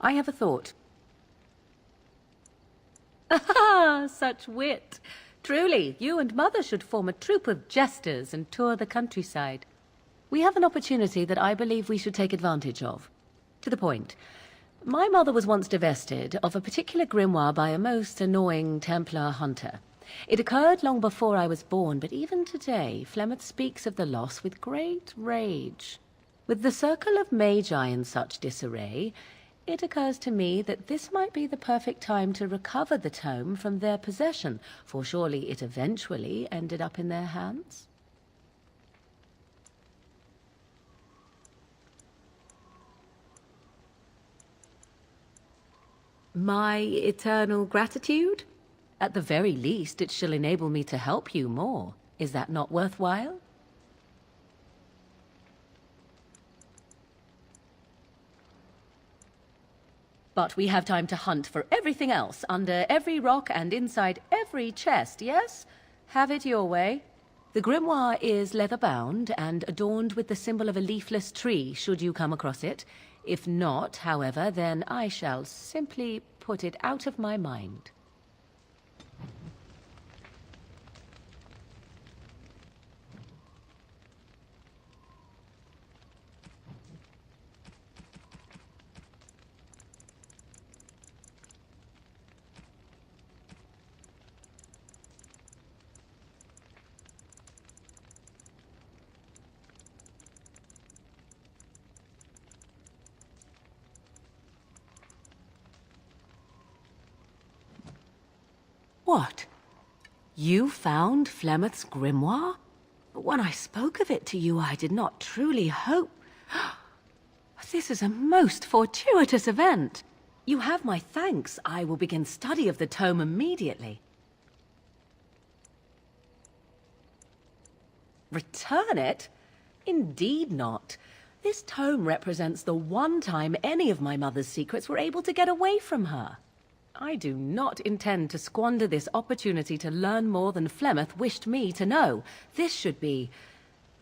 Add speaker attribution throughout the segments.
Speaker 1: I have a thought. Ah, such wit! Truly, you and Mother should form a troupe of jesters and tour the countryside. We have an opportunity that I believe we should take advantage of. To the point. My mother was once divested of a particular grimoire by a most annoying Templar hunter. It occurred long before I was born, but even today, Flemeth speaks of the loss with great rage. With the circle of magi in such disarray, it occurs to me that this might be the perfect time to recover the tome from their possession, for surely it eventually ended up in their hands. My eternal gratitude? At the very least, it shall enable me to help you more. Is that not worthwhile? But we have time to hunt for everything else, under every rock and inside every chest, yes? Have it your way. The grimoire is leather-bound and adorned with the symbol of a leafless tree, should you come across it. If not, however, then I shall simply put it out of my mind. What? You found Flemeth's grimoire? But when I spoke of it to you, I did not truly hope... This is a most fortuitous event. You have my thanks. I will begin study of the tome immediately. Return it? Indeed not. This tome represents the one time any of my mother's secrets were able to get away from her. I do not intend to squander this opportunity to learn more than Flemeth wished me to know. This should be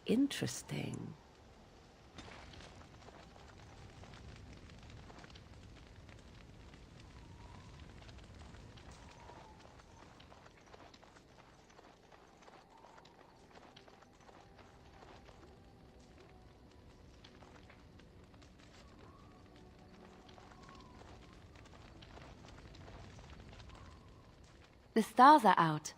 Speaker 1: interesting.
Speaker 2: The stars are out.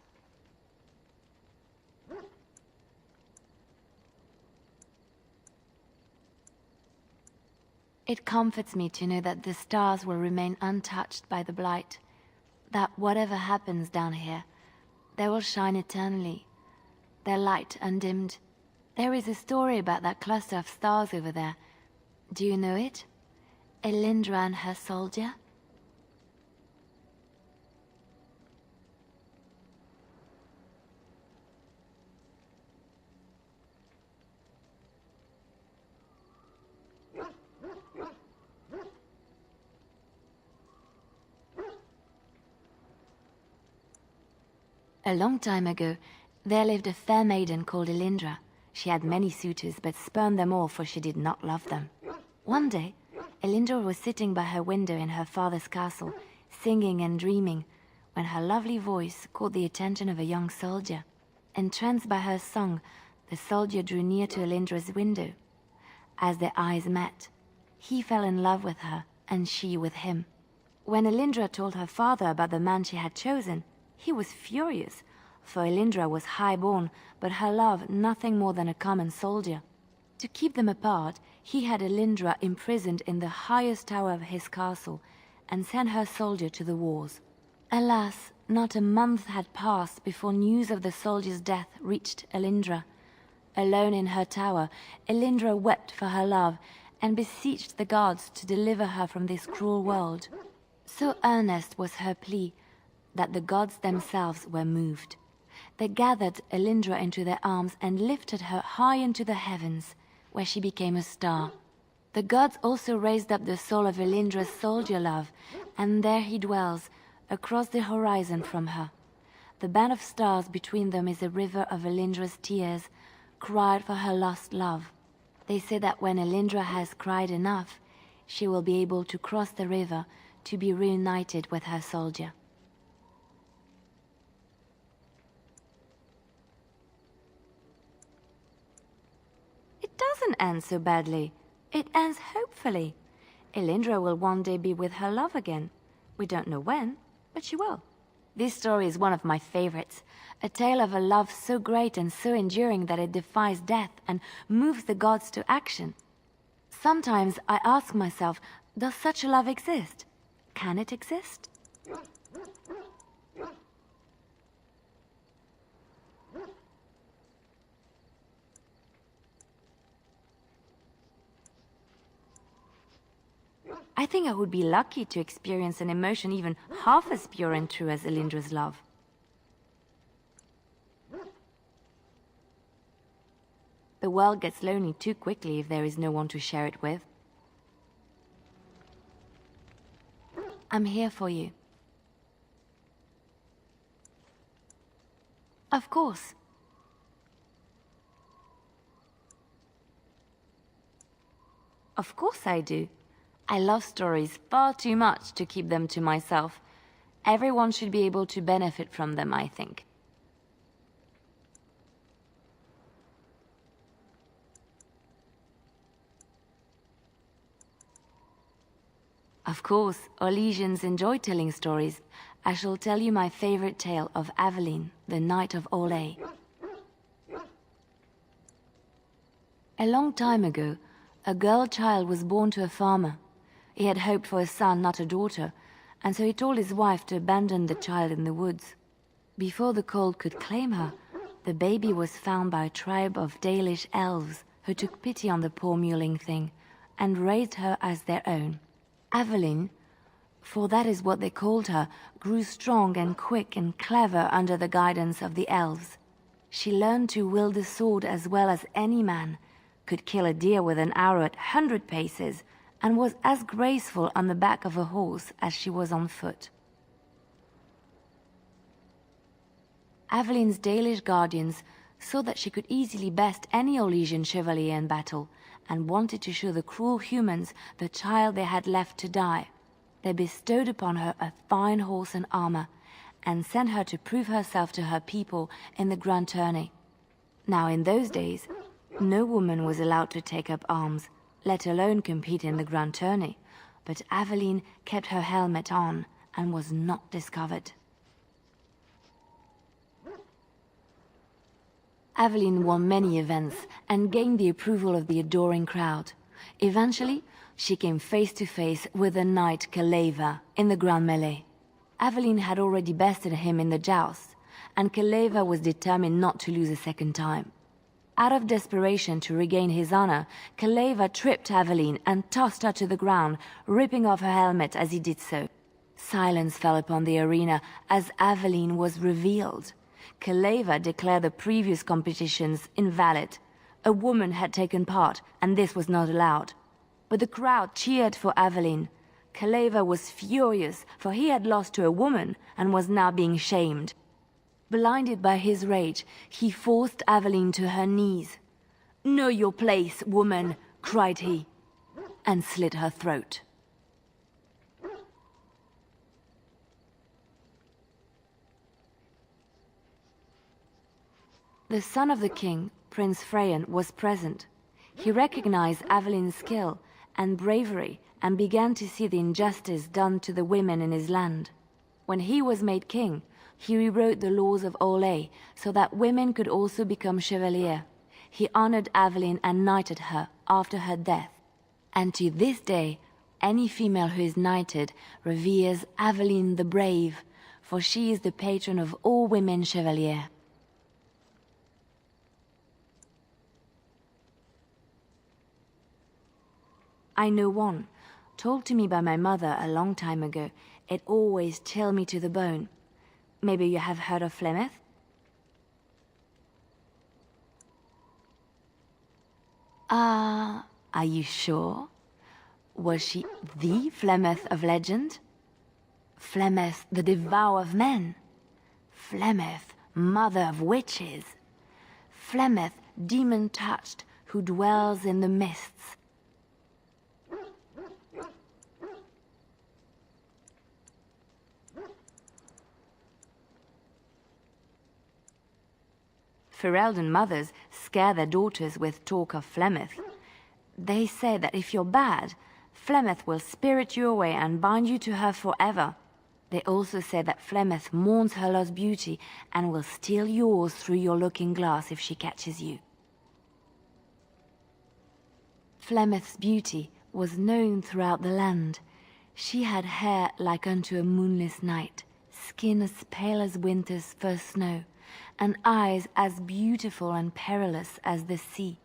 Speaker 2: It comforts me to know that the stars will remain untouched by the blight. That whatever happens down here, they will shine eternally, their light undimmed. There is a story about that cluster of stars over there. Do you know it? Elindra and her soldier? A long time ago, there lived a fair maiden called Elindra. She had many suitors, but spurned them all, for she did not love them. One day, Elindra was sitting by her window in her father's castle, singing and dreaming, when her lovely voice caught the attention of a young soldier. Entranced by her song, the soldier drew near to Elindra's window. As their eyes met, he fell in love with her, and she with him. When Elindra told her father about the man she had chosen, he was furious, for Elindra was high-born, but her love nothing more than a common soldier. To keep them apart, he had Elindra imprisoned in the highest tower of his castle, and sent her soldier to the wars. Alas, not a month had passed before news of the soldier's death reached Elindra. Alone in her tower, Elindra wept for her love, and beseeched the gods to deliver her from this cruel world. So earnest was her plea, that the gods themselves were moved. They gathered Elindra into their arms and lifted her high into the heavens, where she became a star. The gods also raised up the soul of Elindra's soldier love, and there he dwells, across the horizon from her. The band of stars between them is a river of Elindra's tears, cried for her lost love. They say that when Elindra has cried enough, she will be able to cross the river to be reunited with her soldier. It doesn't end so badly. It ends hopefully. Elindra will one day be with her love again. We don't know when, but she will. This story is one of my favorites. A tale of a love so great and so enduring that it defies death and moves the gods to action. Sometimes I ask myself, does such a love exist? Can it exist? I think I would be lucky to experience an emotion even half as pure and true as Elindra's love. The world gets lonely too quickly if there is no one to share it with. I'm here for you. Of course. Of course I do. I love stories far too much to keep them to myself. Everyone should be able to benefit from them, I think. Of course, Orlesians enjoy telling stories. I shall tell you my favorite tale of Aveline, the Knight of Orlais. A long time ago, a girl child was born to a farmer. He had hoped for a son, not a daughter, and so he told his wife to abandon the child in the woods. Before the cold could claim her, the baby was found by a tribe of Dalish elves who took pity on the poor mewling thing and raised her as their own. Aveline, for that is what they called her, grew strong and quick and clever under the guidance of the elves. She learned to wield the sword as well as any man, could kill a deer with an arrow at 100 paces, and was as graceful on the back of a horse as she was on foot. Aveline's Dalish guardians saw that she could easily best any Orlesian chevalier in battle, and wanted to show the cruel humans the child they had left to die. They bestowed upon her a fine horse and armor, and sent her to prove herself to her people in the grand tourney. Now in those days, no woman was allowed to take up arms, let alone compete in the grand tourney, but Aveline kept her helmet on and was not discovered. Aveline won many events and gained the approval of the adoring crowd. Eventually, she came face to face with the knight Kaleva in the grand melee. Aveline had already bested him in the joust, and Kaleva was determined not to lose a second time. Out of desperation to regain his honor, Kaleva tripped Aveline and tossed her to the ground, ripping off her helmet as he did so. Silence fell upon the arena as Aveline was revealed. Kaleva declared the previous competitions invalid. A woman had taken part, and this was not allowed. But the crowd cheered for Aveline. Kaleva was furious, for he had lost to a woman and was now being shamed. Blinded by his rage, he forced Aveline to her knees. "Know your place, woman," cried he, and slit her throat. The son of the king, Prince Freyan, was present. He recognized Aveline's skill and bravery and began to see the injustice done to the women in his land. When he was made king, he rewrote the laws of Orlais so that women could also become chevalier. He honored Aveline and knighted her after her death. And to this day, any female who is knighted reveres Aveline the Brave, for she is the patron of all women chevalier. I know one, told to me by my mother a long time ago. It always chilled me to the bone. Maybe you have heard of Flemeth? Are you sure? Was she the Flemeth of legend? Flemeth, the devourer of men? Flemeth, mother of witches? Flemeth, demon-touched, who dwells in the mists? Ferelden mothers scare their daughters with talk of Flemeth. They say that if you're bad, Flemeth will spirit you away and bind you to her forever. They also say that Flemeth mourns her lost beauty and will steal yours through your looking glass if she catches you. Flemeth's beauty was known throughout the land. She had hair like unto a moonless night, skin as pale as winter's first snow, and eyes as beautiful and perilous as the sea.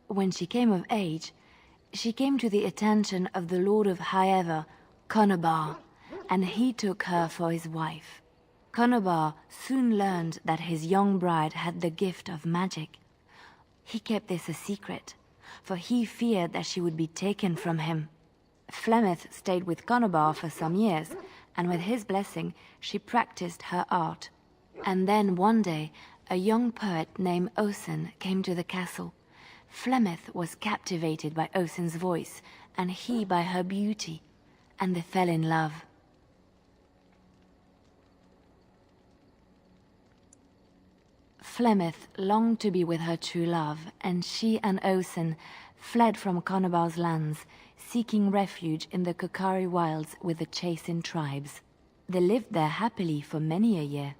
Speaker 2: When she came of age, she came to the attention of the Lord of Highever, Conobar, and he took her for his wife. Conobar soon learned that his young bride had the gift of magic. He kept this a secret, for he feared that she would be taken from him. Flemeth stayed with Conobar for some years, and with his blessing she practiced her art. And then one day a young poet named Osen came to the castle. Flemeth was captivated by Osen's voice, and he by her beauty, and they fell in love. Flemeth longed to be with her true love, and she and Osen fled from Conobar's lands, seeking refuge in the Kokari wilds with the Chasing tribes. They lived there happily for many a year,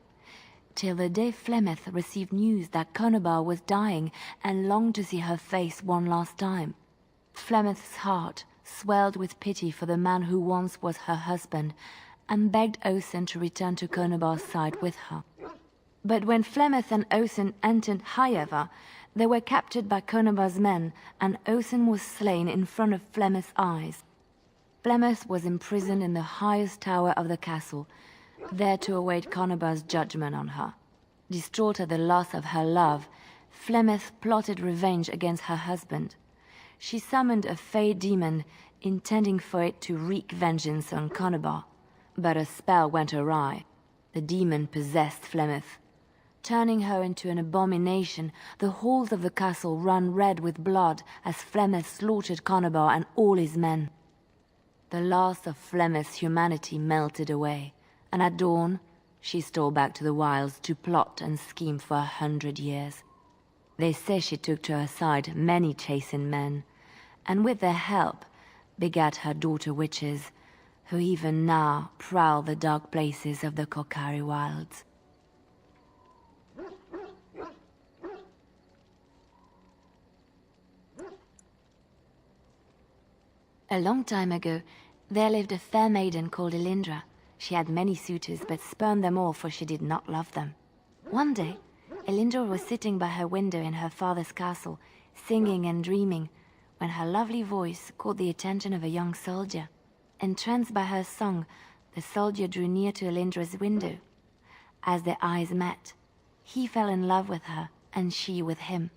Speaker 2: till the day Flemeth received news that Conobar was dying and longed to see her face one last time. Flemeth's heart swelled with pity for the man who once was her husband, and begged Osen to return to Conobar's side with her. But when Flemeth and Osen entered Highever, they were captured by Conobar's men, and Osen was slain in front of Flemeth's eyes. Flemeth was imprisoned in the highest tower of the castle, there to await Conobar's judgment on her. Distraught at the loss of her love, Flemeth plotted revenge against her husband. She summoned a fey demon, intending for it to wreak vengeance on Conobar. But a spell went awry. The demon possessed Flemeth. Turning her into an abomination, the halls of the castle ran red with blood as Flemeth slaughtered Conobar and all his men. The last of Flemeth's humanity melted away, and at dawn, she stole back to the wilds to plot and scheme for 100 years. They say she took to her side many Chasing men, and with their help, begat her daughter witches, who even now prowl the dark places of the Kokari wilds. A long time ago, there lived a fair maiden called Elindra. She had many suitors, but spurned them all, for she did not love them. One day, Elindra was sitting by her window in her father's castle, singing and dreaming, when her lovely voice caught the attention of a young soldier. Entranced by her song, the soldier drew near to Elindra's window. As their eyes met, he fell in love with her, and she with him.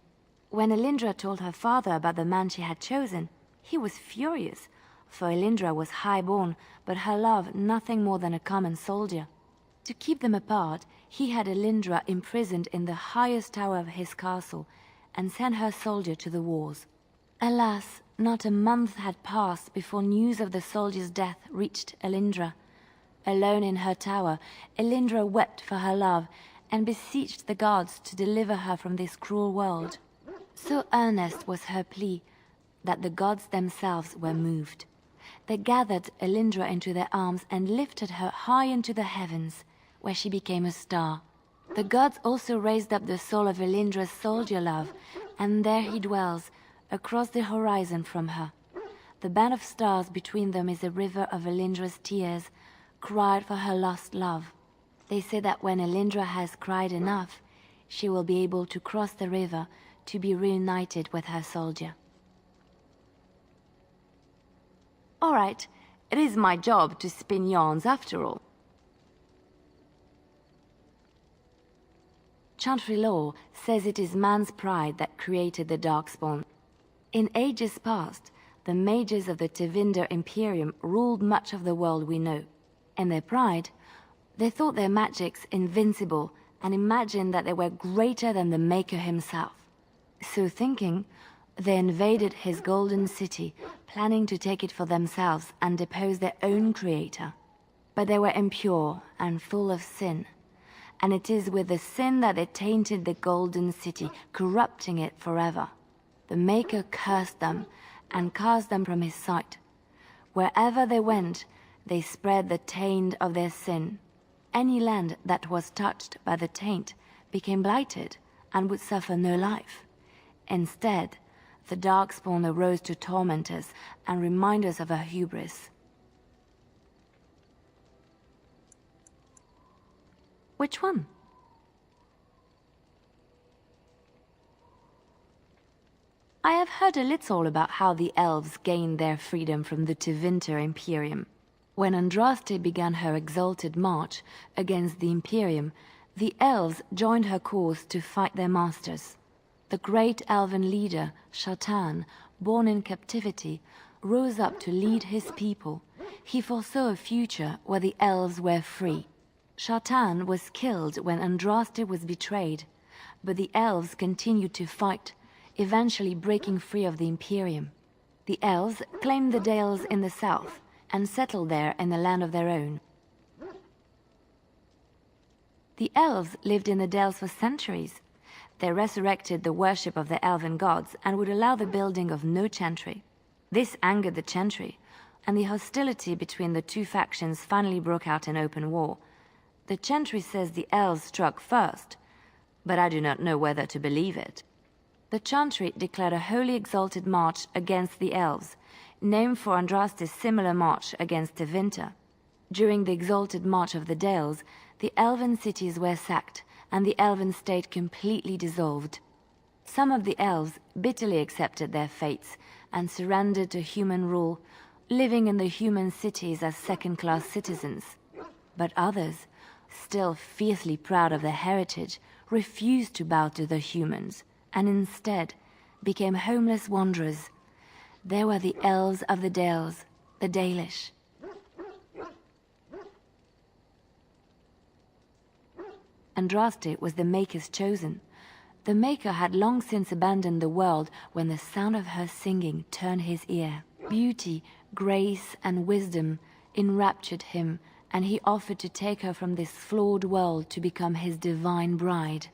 Speaker 2: When Elindra told her father about the man she had chosen, he was furious, for Elindra was high-born, but her love nothing more than a common soldier. To keep them apart, he had Elindra imprisoned in the highest tower of his castle, and sent her soldier to the wars. Alas, not a month had passed before news of the soldier's death reached Elindra. Alone in her tower, Elindra wept for her love, and beseeched the gods to deliver her from this cruel world. So earnest was her plea, that the gods themselves were moved. They gathered Elindra into their arms and lifted her high into the heavens, where she became a star. The gods also raised up the soul of Elindra's soldier love, and there he dwells, across the horizon from her. The band of stars between them is a river of Elindra's tears, cried for her lost love. They say that when Elindra has cried enough, she will be able to cross the river to be reunited with her soldier. All right, it is my job to spin yarns after all. Chantry law says it is man's pride that created the Darkspawn. In ages past, the mages of the Tevinder Imperium ruled much of the world we know. In their pride, they thought their magics invincible and imagined that they were greater than the Maker himself. So thinking, they invaded his golden city, planning to take it for themselves and depose their own creator. But they were impure and full of sin, and it is with the sin that they tainted the Golden City, corrupting it forever. The Maker cursed them and cast them from his sight. Wherever they went, they spread the taint of their sin. Any land that was touched by the taint became blighted and would suffer no life. Instead, the Darkspawn arose to torment us and remind us of our hubris. Which one? I have heard a little about how the elves gained their freedom from the Tevinter Imperium. When Andraste began her exalted march against the Imperium, the elves joined her cause to fight their masters. The great elven leader, Shatan, born in captivity, rose up to lead his people. He foresaw a future where the elves were free. Shatan was killed when Andraste was betrayed, but the elves continued to fight, eventually breaking free of the Imperium. The elves claimed the Dales in the south and settled there in the land of their own. The elves lived in the Dales for centuries. They resurrected the worship of the elven gods and would allow the building of no chantry. This angered the chantry, and the hostility between the two factions finally broke out in open war. The chantry says the elves struck first, but I do not know whether to believe it. The chantry declared a wholly exalted march against the elves, named for Andraste's similar march against Tevinter. During the exalted march of the Dales, the elven cities were sacked, and the elven state completely dissolved. Some of the elves bitterly accepted their fates and surrendered to human rule, living in the human cities as second-class citizens. But others, still fiercely proud of their heritage, refused to bow to the humans, and instead became homeless wanderers. There were the elves of the Dales, the Dalish. Andraste was the Maker's chosen. The Maker had long since abandoned the world when the sound of her singing turned his ear. Beauty, grace, and wisdom enraptured him, and he offered to take her from this flawed world to become his divine bride.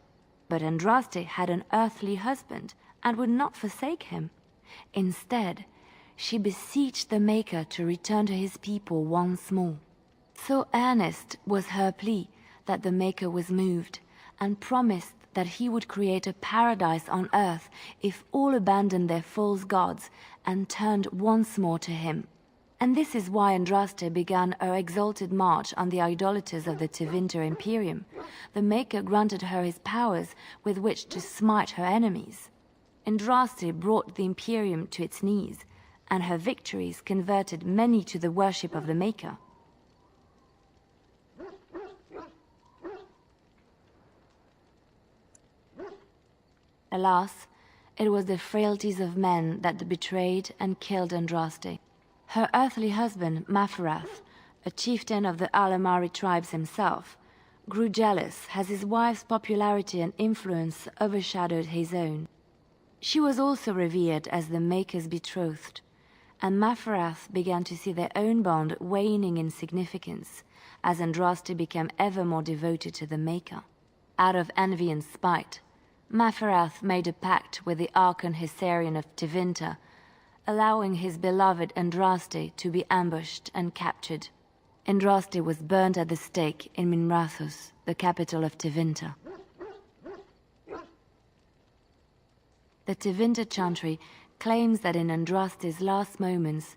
Speaker 2: But Andraste had an earthly husband and would not forsake him. Instead, she beseeched the Maker to return to his people once more. So earnest was her plea that the Maker was moved, and promised that he would create a paradise on earth if all abandoned their false gods and turned once more to him. And this is why Andraste began her exalted march on the idolaters of the Tevinter Imperium. The Maker granted her his powers with which to smite her enemies. Andraste brought the Imperium to its knees, and her victories converted many to the worship of the Maker. Alas, it was the frailties of men that betrayed and killed Andraste. Her earthly husband, Maferath, a chieftain of the Alamari tribes himself, grew jealous as his wife's popularity and influence overshadowed his own. She was also revered as the Maker's betrothed, and Maferath began to see their own bond waning in significance as Andraste became ever more devoted to the Maker. Out of envy and spite, Maferath made a pact with the Archon Hessarian of Tevinter, allowing his beloved Andraste to be ambushed and captured. Andraste was burned at the stake in Minrathous, the capital of Tevinter. The Tevinter Chantry claims that in Andraste's last moments,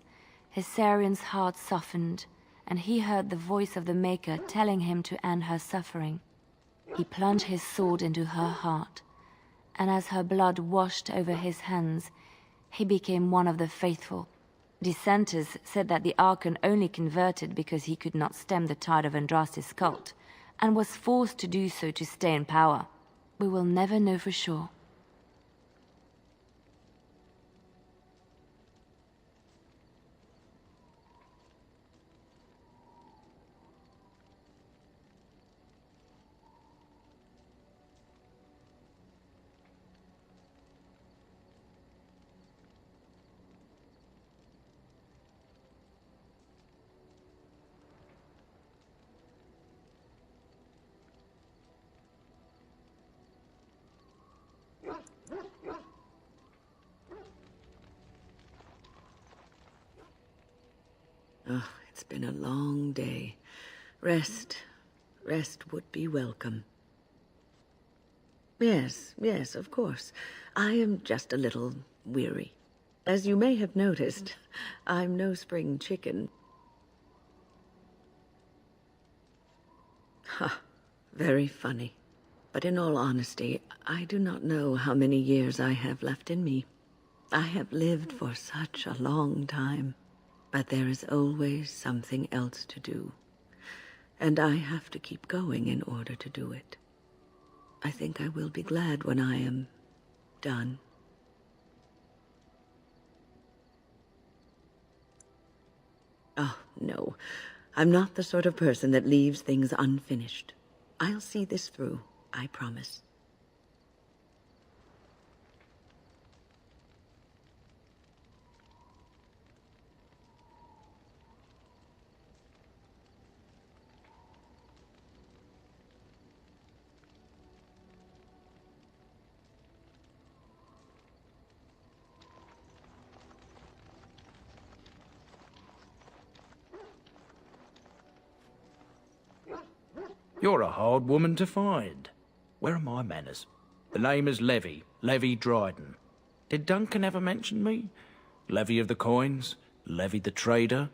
Speaker 2: Hessarian's heart softened, and he heard the voice of the Maker telling him to end her suffering. He plunged his sword into her heart, and as her blood washed over his hands, he became one of the faithful. Dissenters said that the Archon only converted because he could not stem the tide of Andraste's cult, and was forced to do so to stay in power. We will never know for sure.
Speaker 3: Oh, it's been a long day. Rest would be welcome. Yes, of course. I am just a little weary. As you may have noticed, I'm no spring chicken. Ha, very funny. But in all honesty, I do not know how many years I have left in me. I have lived for such a long time, but there is always something else to do. And I have to keep going in order to do it. I think I will be glad when I am done. Oh, no. I'm not the sort of person that leaves things unfinished. I'll see this through, I promise.
Speaker 4: You're a hard woman to find. Where are my manners? The name is Levy Dryden. Did Duncan ever mention me? Levy of the coins? Levy the trader?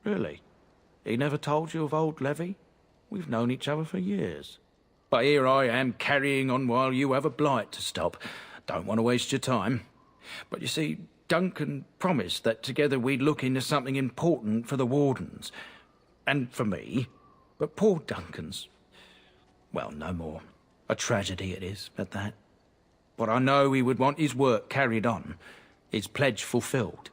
Speaker 4: Really? He never told you of old Levy? We've known each other for years. But here I am carrying on while you have a blight to stop. Don't want to waste your time. But you see, Duncan promised that together we'd look into something important for the Wardens. And for me. But poor Duncan's... well, no more. A tragedy it is, at that. But I know he would want his work carried on. His pledge fulfilled.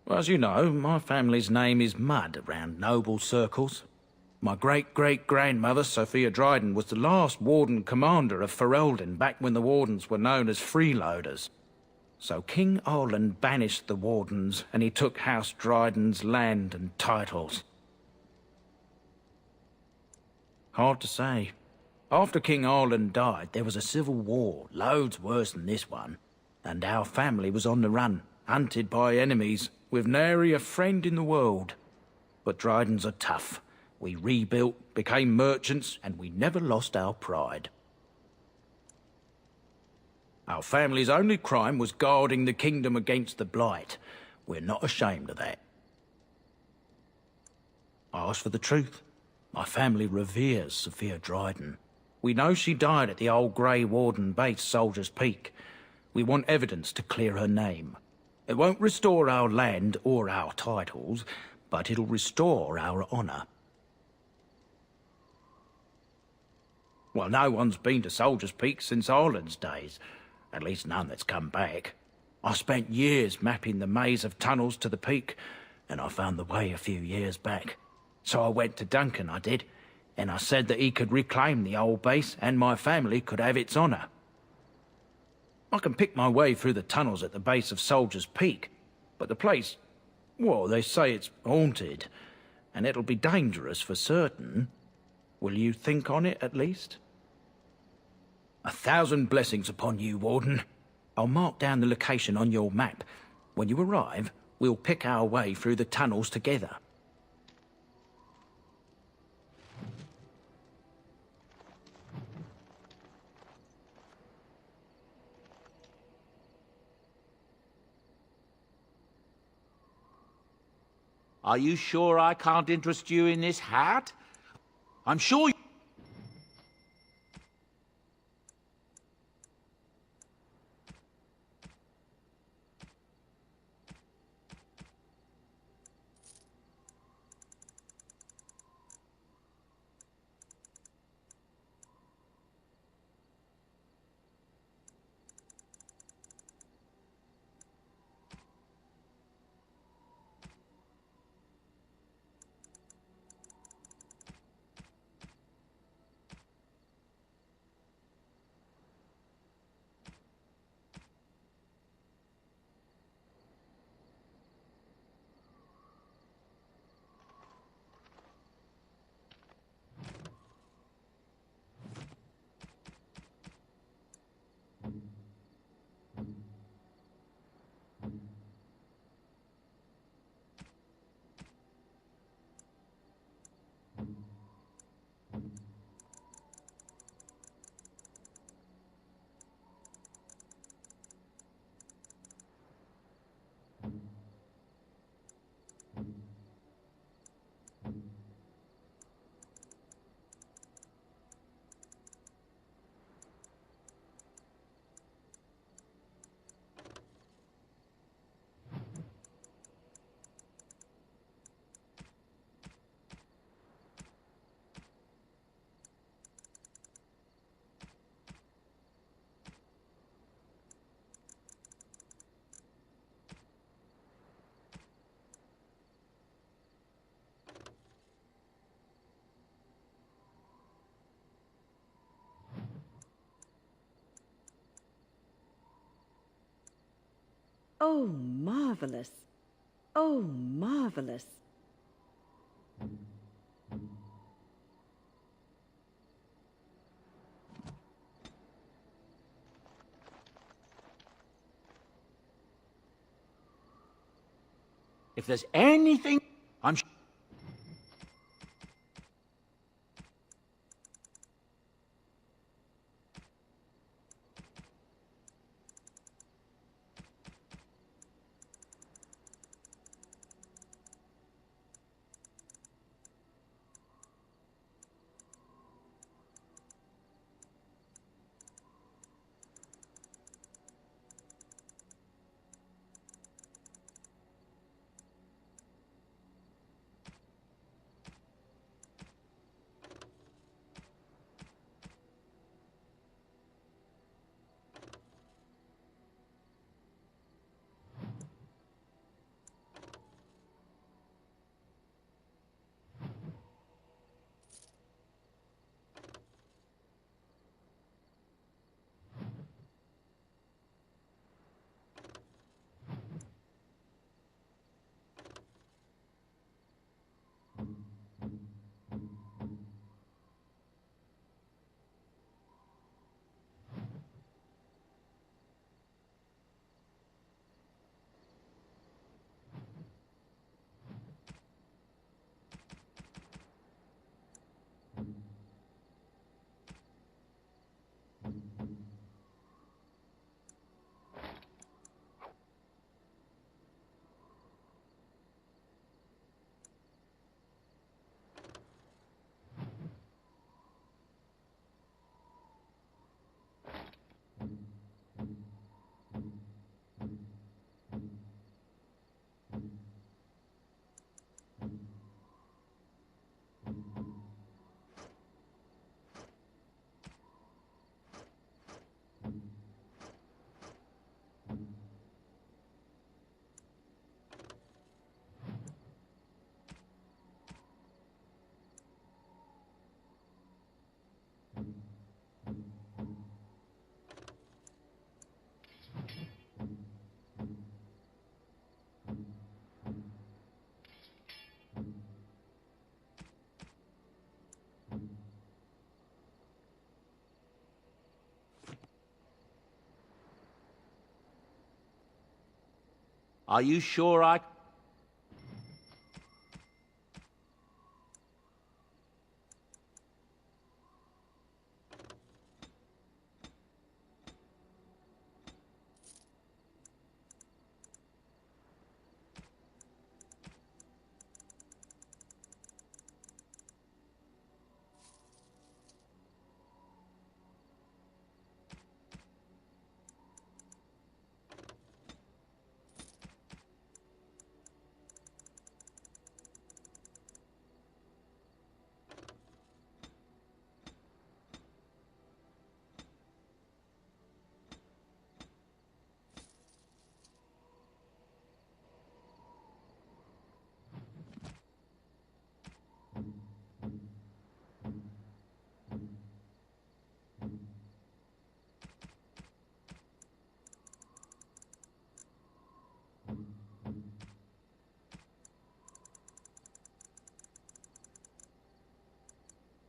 Speaker 4: Well, as you know, my family's name is mud around noble circles. My great-great-grandmother, Sophia Dryden, was the last Warden commander of Ferelden back when the Wardens were known as freeloaders. So King Arland banished the Wardens, and he took House Dryden's land and titles. Hard to say. After King Arland died, there was a civil war, loads worse than this one, and our family was on the run, hunted by enemies, with nary a friend in the world. But Drydens are tough. We rebuilt, became merchants, and we never lost our pride. Our family's only crime was guarding the kingdom against the blight. We're not ashamed of that. I ask for the truth. My family reveres Sophia Dryden. We know she died at the old Grey Warden base, Soldier's Peak. We want evidence to clear her name. It won't restore our land or our titles, but it'll restore our honour. Well, no one's been to Soldier's Peak since Arland's days. At least none that's come back. I spent years mapping the maze of tunnels to the peak, and I found the way a few years back. So I went to Duncan, I did, and I said that he could reclaim the old base and my family could have its honour. I can pick my way through the tunnels at the base of Soldier's Peak, but the place, well, they say it's haunted, and it'll be dangerous for certain. Will you think on it, at least? 1,000 blessings upon you, Warden. I'll mark down the location on your map. When you arrive, we'll pick our way through the tunnels together.
Speaker 5: Are you sure I can't interest you in this hat? I'm sure...
Speaker 3: Oh, marvelous. Oh, marvelous.
Speaker 5: If there's anything, I'm sure. Are you sure I...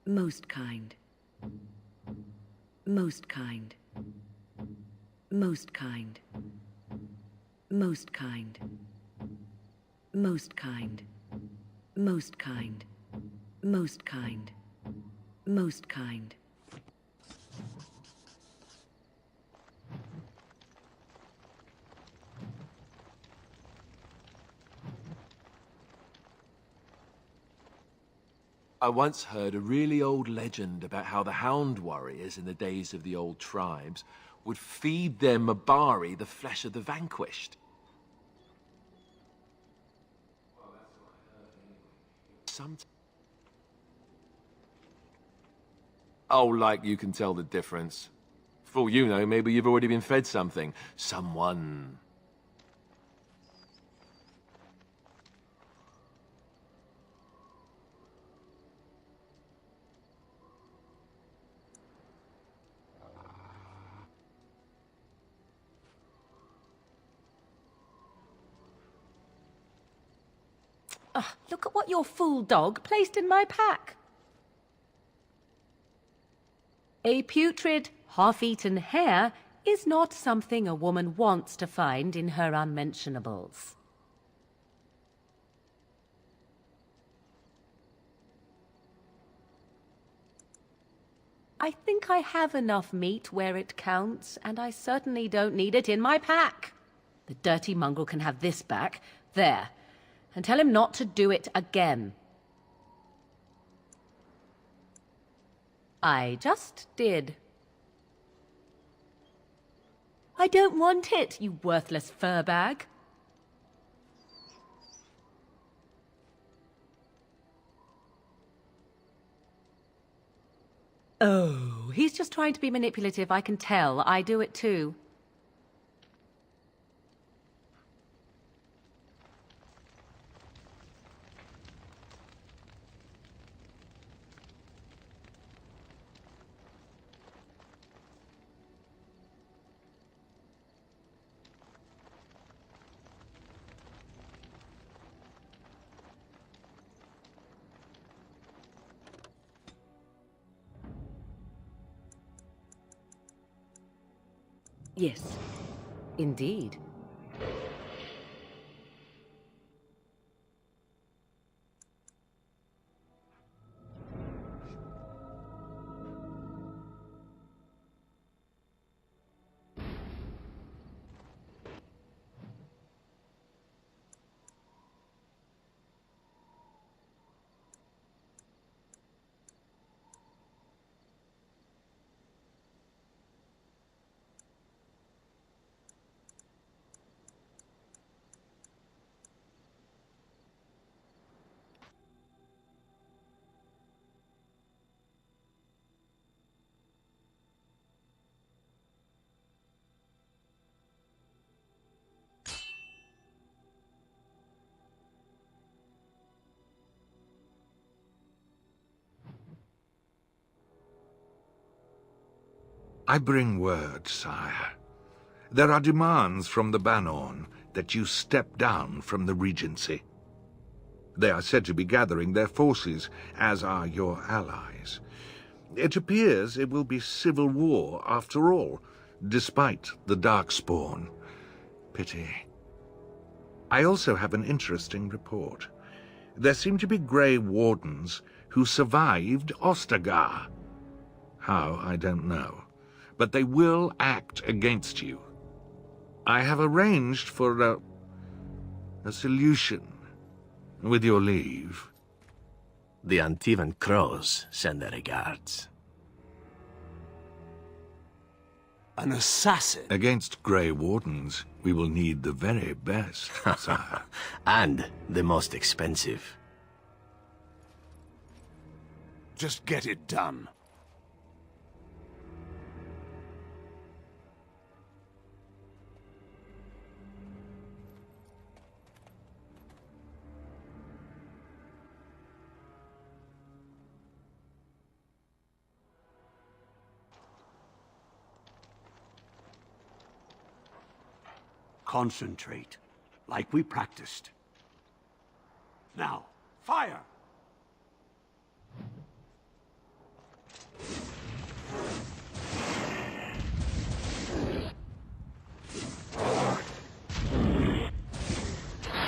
Speaker 3: Most kind. Most kind. Most kind. Most kind. Most kind. Most kind. Most kind. Most kind.
Speaker 6: I once heard a really old legend about how the Hound warriors in the days of the old tribes would feed their Mabari the flesh of the vanquished. Oh, like you can tell the difference. For all you know, maybe you've already been fed something. Someone.
Speaker 1: Look at what your fool dog placed in my pack. A putrid, half-eaten hare is not something a woman wants to find in her unmentionables. I think I have enough meat where it counts, and I certainly don't need it in my pack. The dirty mongrel can have this back. There. And tell him not to do it again. I just did. I don't want it, you worthless fur bag. Oh, he's just trying to be manipulative, I can tell. I do it too. Yes, indeed.
Speaker 7: I bring word, sire. There are demands from the Bannorn that you step down from the Regency. They are said to be gathering their forces, as are your allies. It appears it will be civil war after all, despite the Darkspawn. Pity. I also have an interesting report. There seem to be Grey Wardens who survived Ostagar. How, I don't know. But they will act against you. I have arranged for a solution, with your leave.
Speaker 8: The Antivan Crows send their regards.
Speaker 9: An assassin?
Speaker 7: Against Grey Wardens, we will need the very best, sire.
Speaker 8: And the most expensive.
Speaker 9: Just get it done. Concentrate, like we practiced. Now, fire!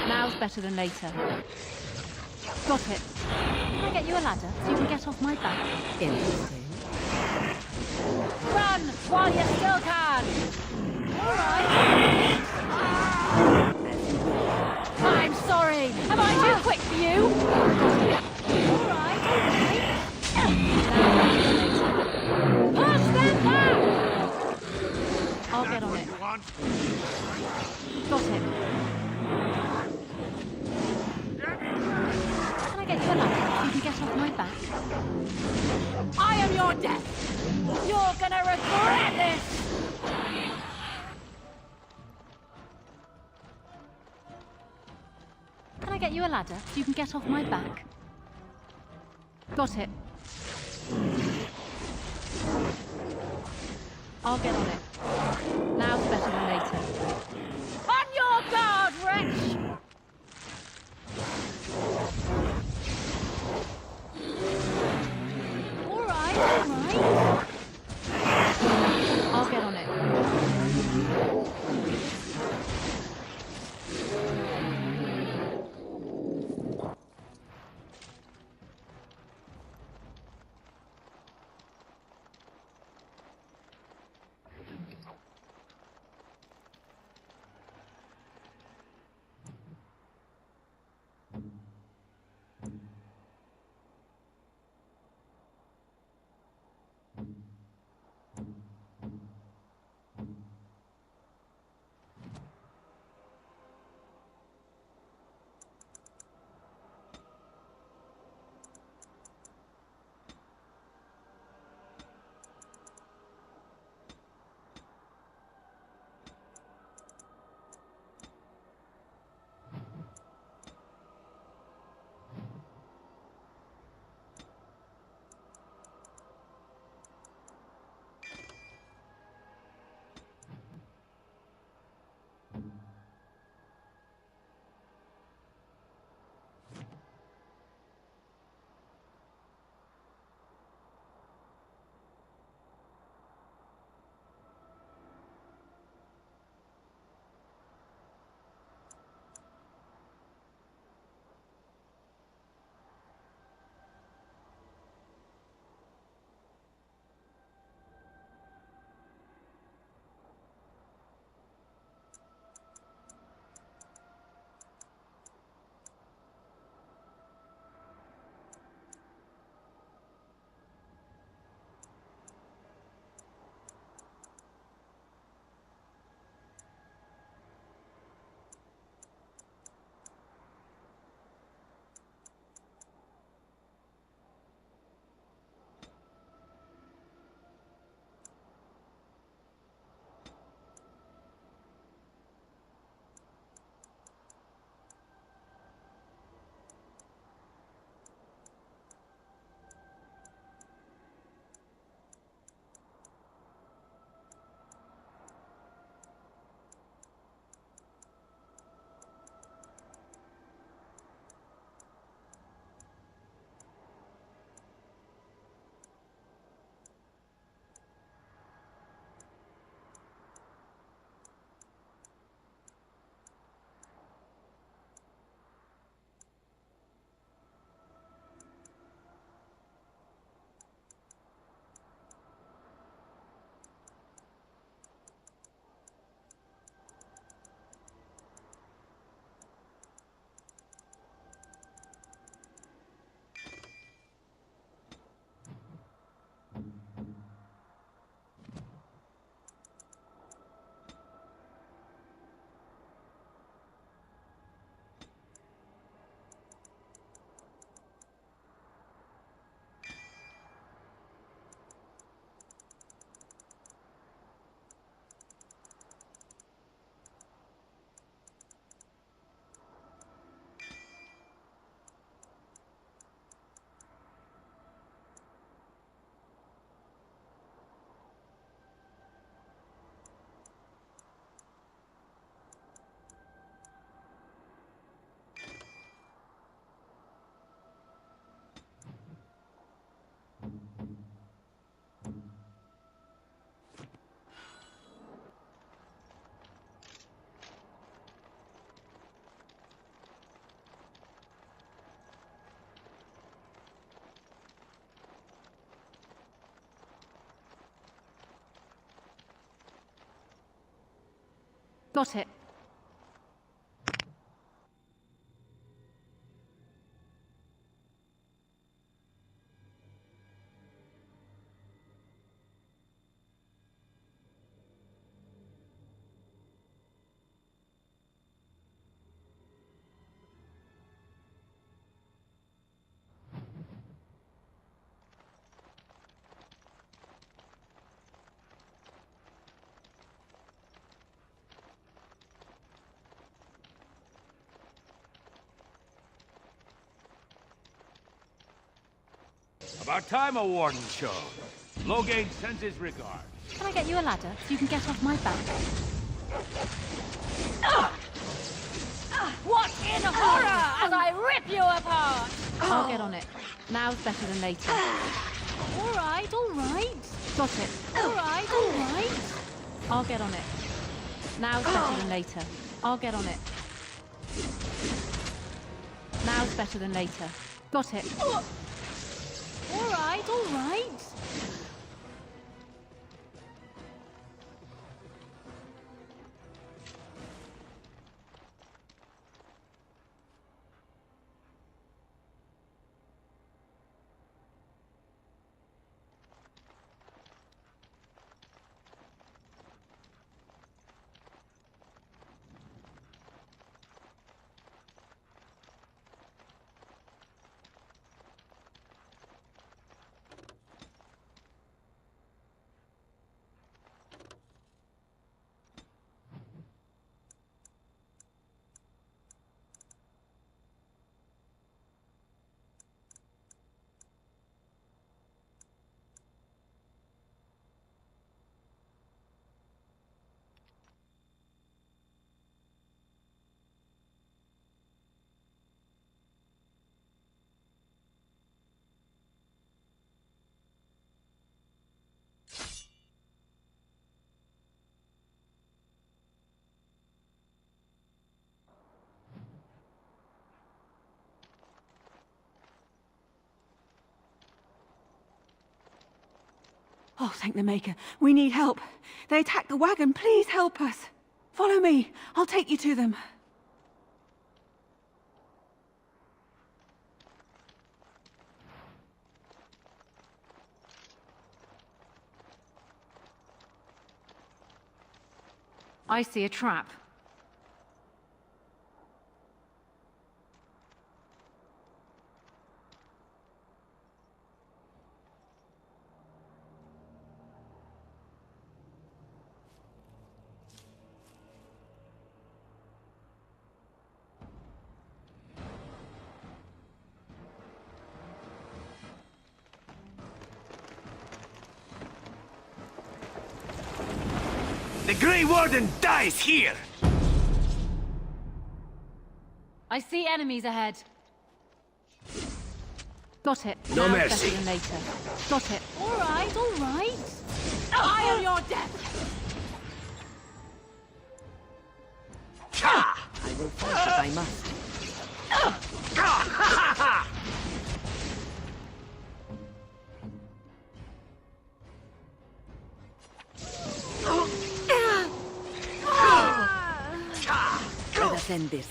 Speaker 10: Now's better than later. Got it. Can I get you a ladder so you can get off my back?
Speaker 1: Interesting.
Speaker 10: Run while you still can! All right. I'm sorry. Am I too quick for you? All right, okay. Push them back! I'll get on it. Got it. Can I get you a ladder so you can get off my back? I am your death! You're gonna regret this! Can I get you a ladder so you can get off my back? Got it. I'll get on it. Now's better than later. On your guard, wretch! Got it.
Speaker 5: About time a warden showed. Loghain sends his regards.
Speaker 10: Can I get you a ladder so you can get off my back? What in horror as I rip you apart! I'll get on it. Now's better than later. All right, all right. Got it. All right, all right. I'll get on it. Now's better than later. I'll get on it. Now's better than later. Got it. All right, all right.
Speaker 11: Oh, thank the Maker. We need help. They attacked the wagon. Please help us. Follow me. I'll take you to them.
Speaker 10: I see a trap.
Speaker 8: The Grey Warden dies here!
Speaker 10: I see enemies ahead. Got it.
Speaker 8: No
Speaker 10: Now's
Speaker 8: mercy.
Speaker 10: better than later. Got it. All right, all right. I am your death.
Speaker 3: I will fight if I must. Let us end this.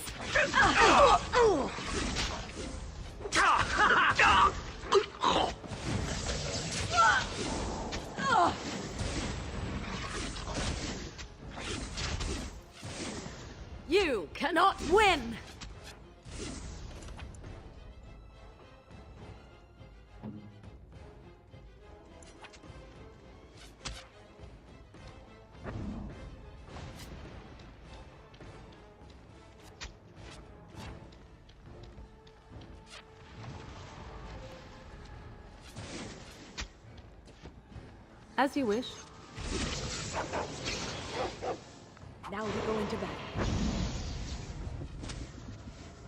Speaker 1: You cannot win! As you wish. Now we go into battle.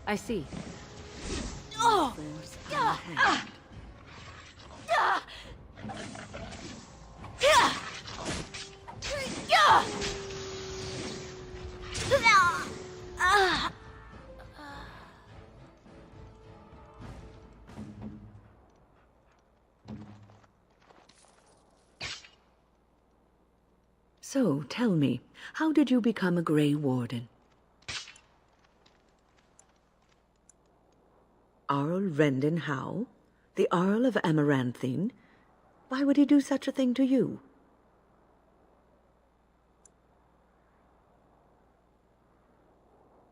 Speaker 1: I see.
Speaker 3: Oh! So, tell me, how did you become a Grey Warden? Arl Rendon Howe? The Earl of Amaranthine? Why would he do such a thing to you?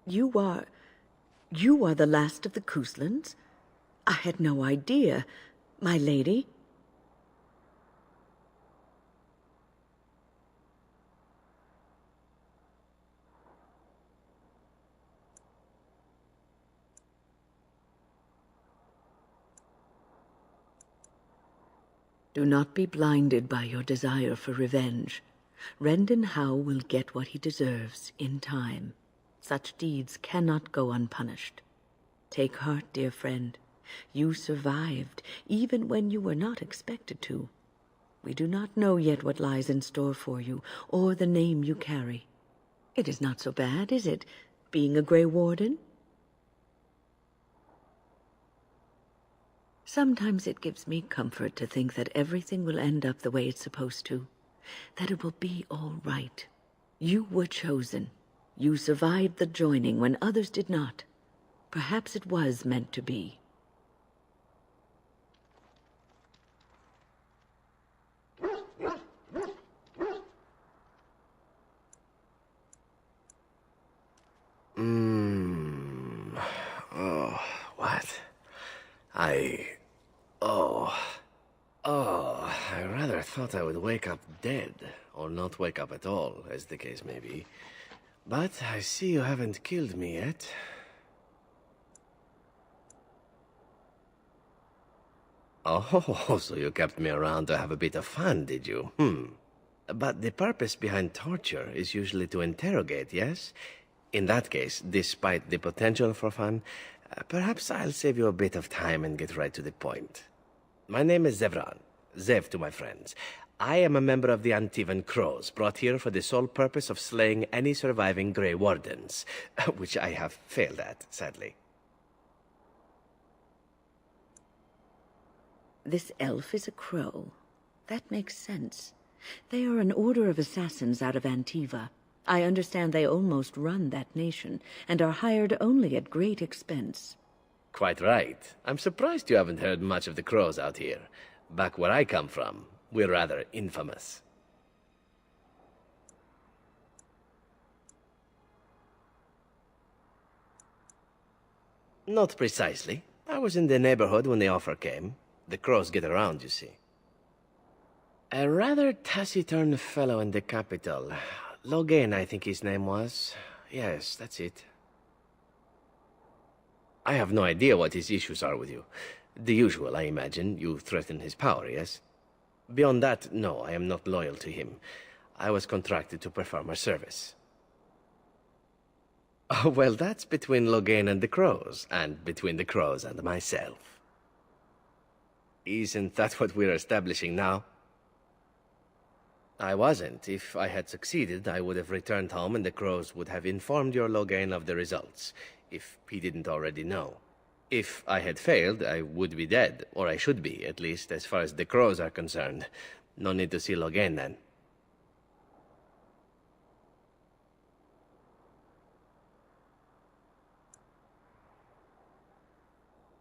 Speaker 3: You are the last of the Couslands? I had no idea, my lady. Do not be blinded by your desire for revenge. Rendon Howe will get what he deserves in time. Such deeds cannot go unpunished. Take heart, dear friend. You survived, even when you were not expected to. We do not know yet what lies in store for you, or the name you carry. It is not so bad, is it, being a Grey Warden? Sometimes it gives me comfort to think that everything will end up the way it's supposed to. That it will be all right. You were chosen. You survived the joining when others did not. Perhaps it was meant to be.
Speaker 8: Oh, what? I rather thought I would wake up dead, or not wake up at all, as the case may be. But I see you haven't killed me yet. Oh, so you kept me around to have a bit of fun, did you? But the purpose behind torture is usually to interrogate, yes? In that case, despite the potential for fun, perhaps I'll save you a bit of time and get right to the point. My name is Zevran. Zev to my friends. I am a member of the Antivan Crows, brought here for the sole purpose of slaying any surviving Grey Wardens, which I have failed at, sadly.
Speaker 3: This elf is a crow. That makes sense. They are an order of assassins out of Antiva. I understand they almost run that nation, and are hired only at great expense.
Speaker 8: Quite right. I'm surprised you haven't heard much of the Crows out here. Back where I come from, we're rather infamous. Not precisely. I was in the neighborhood when the offer came. The Crows get around, you see. A rather taciturn fellow in the capital. Logain, I think his name was. Yes, that's it. I have no idea what his issues are with you. The usual, I imagine. You threaten his power, yes? Beyond that, no, I am not loyal to him. I was contracted to perform a service. Oh, well, that's between Logain and the Crows, and between the Crows and myself. Isn't that what we're establishing now? I wasn't. If I had succeeded, I would have returned home and the Crows would have informed your Logain of the results, if he didn't already know. If I had failed, I would be dead, or I should be, at least as far as the Crows are concerned. No need to see Logain then.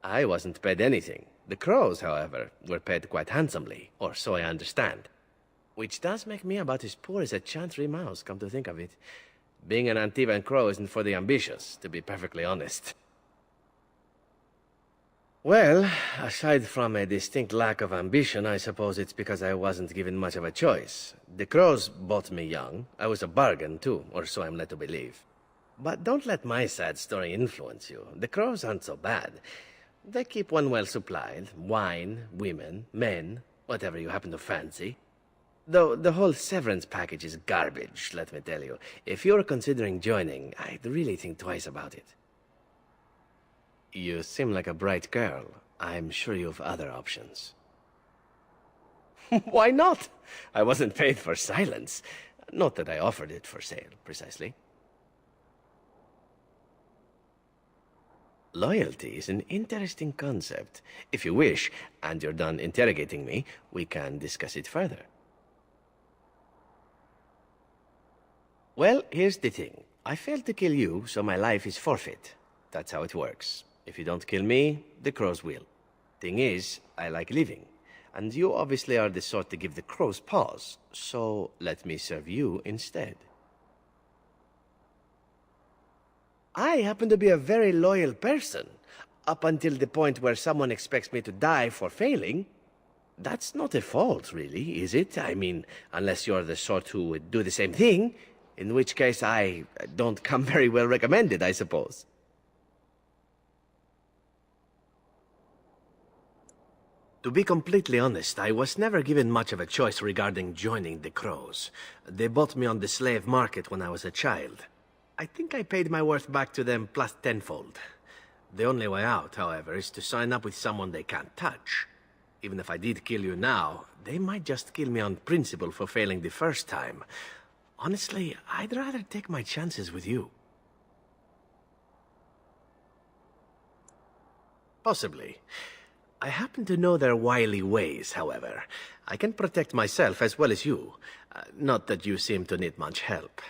Speaker 8: I wasn't paid anything. The Crows, however, were paid quite handsomely, or so I understand. Which does make me about as poor as a Chantry mouse, come to think of it. Being an Antivan Crow isn't for the ambitious, to be perfectly honest. Well, aside from a distinct lack of ambition, I suppose it's because I wasn't given much of a choice. The Crows bought me young. I was a bargain, too, or so I'm led to believe. But don't let my sad story influence you. The Crows aren't so bad. They keep one well supplied. Wine, women, men, whatever you happen to fancy. Though the whole severance package is garbage, let me tell you. If you're considering joining, I'd really think twice about it. You seem like a bright girl. I'm sure you've other options. Why not? I wasn't paid for silence. Not that I offered it for sale, precisely. Loyalty is an interesting concept. If you wish, and you're done interrogating me, we can discuss it further. Well, here's the thing. I failed to kill you, so my life is forfeit. That's how it works. If you don't kill me, the crows will. Thing is, I like living. And you obviously are the sort to give the crows pause, so let me serve you instead. I happen to be a very loyal person, up until the point where someone expects me to die for failing. That's not a fault, really, is it? I mean, unless you're the sort who would do the same thing, in which case I don't come very well recommended, I suppose. To be completely honest, I was never given much of a choice regarding joining the Crows. They bought me on the slave market when I was a child. I think I paid my worth back to them plus tenfold. The only way out, however, is to sign up with someone they can't touch. Even if I did kill you now, they might just kill me on principle for failing the first time. Honestly, I'd rather take my chances with you. Possibly. I happen to know their wily ways, however. I can protect myself as well as you. Not that you seem to need much help.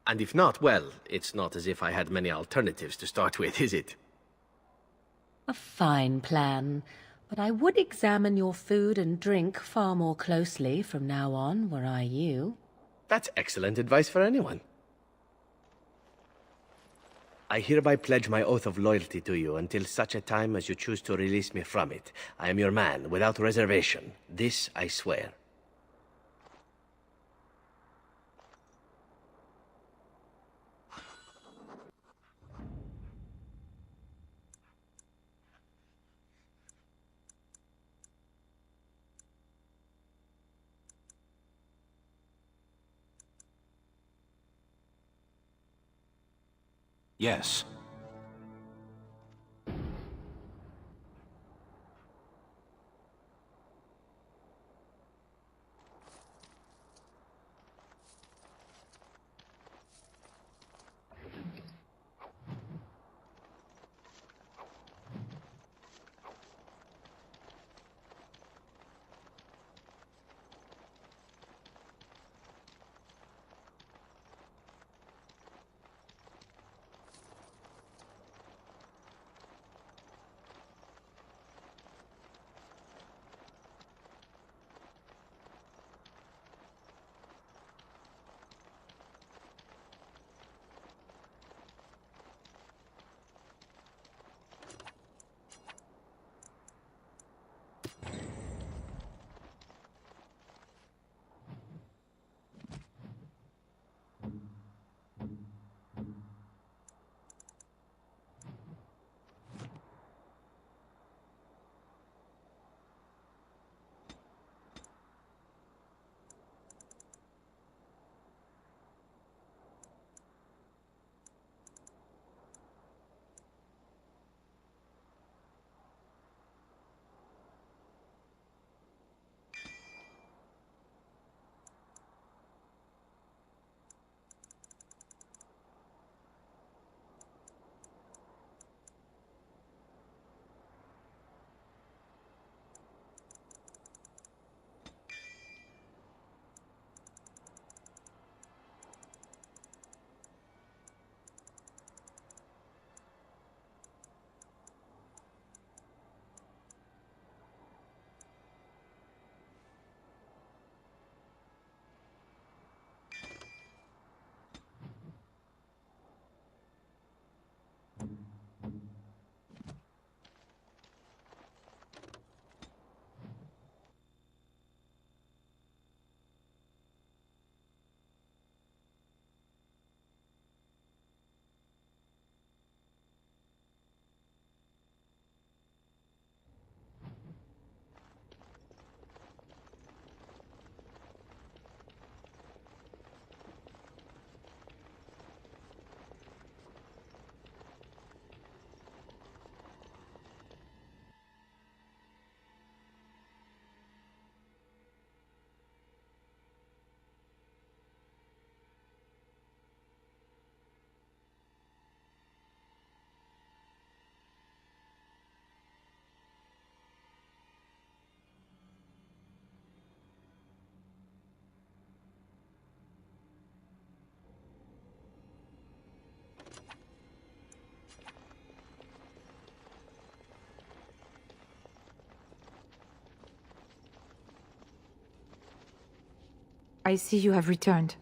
Speaker 8: And if not, well, it's not as if I had many alternatives to start with, is it?
Speaker 1: A fine plan. But I would examine your food and drink far more closely from now on, were I you.
Speaker 8: That's excellent advice for anyone. I hereby pledge my oath of loyalty to you until such a time as you choose to release me from it. I am your man, without reservation. This I swear.
Speaker 9: Yes.
Speaker 12: I see you have returned.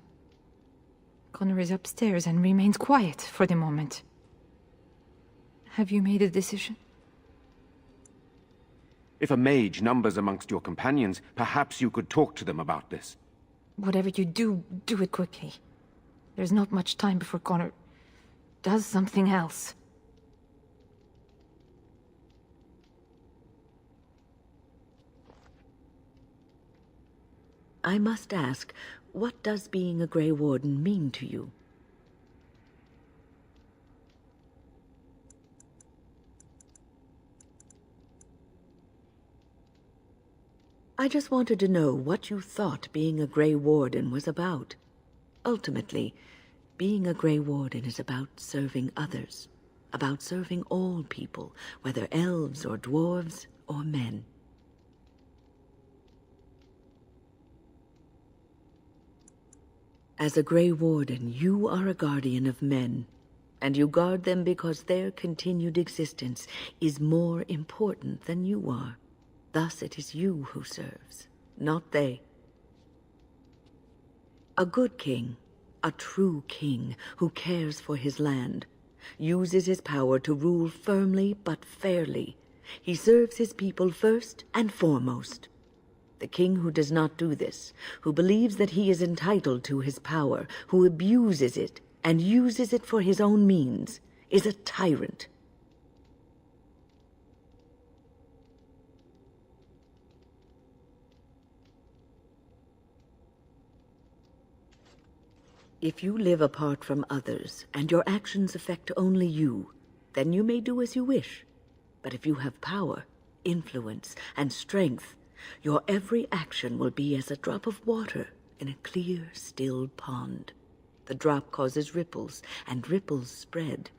Speaker 12: Connor is upstairs and remains quiet for the moment. Have you made a decision?
Speaker 13: If a mage numbers amongst your companions, perhaps you could talk to them about this.
Speaker 12: Whatever you do, do it quickly. There's not much time before Connor does something else.
Speaker 3: I must ask, what does being a Grey Warden mean to you? I just wanted to know what you thought being a Grey Warden was about. Ultimately, being a Grey Warden is about serving others, about serving all people, whether elves or dwarves or men. As a Grey Warden, you are a guardian of men, and you guard them because their continued existence is more important than you are. Thus it is you who serves, not they. A good king, a true king who cares for his land, uses his power to rule firmly but fairly. He serves his people first and foremost. The king who does not do this, who believes that he is entitled to his power, who abuses it and uses it for his own means, is a tyrant. If you live apart from others, and your actions affect only you, then you may do as you wish. But if you have power, influence, and strength, your every action will be as a drop of water in a clear, still pond. The drop causes ripples, and ripples spread.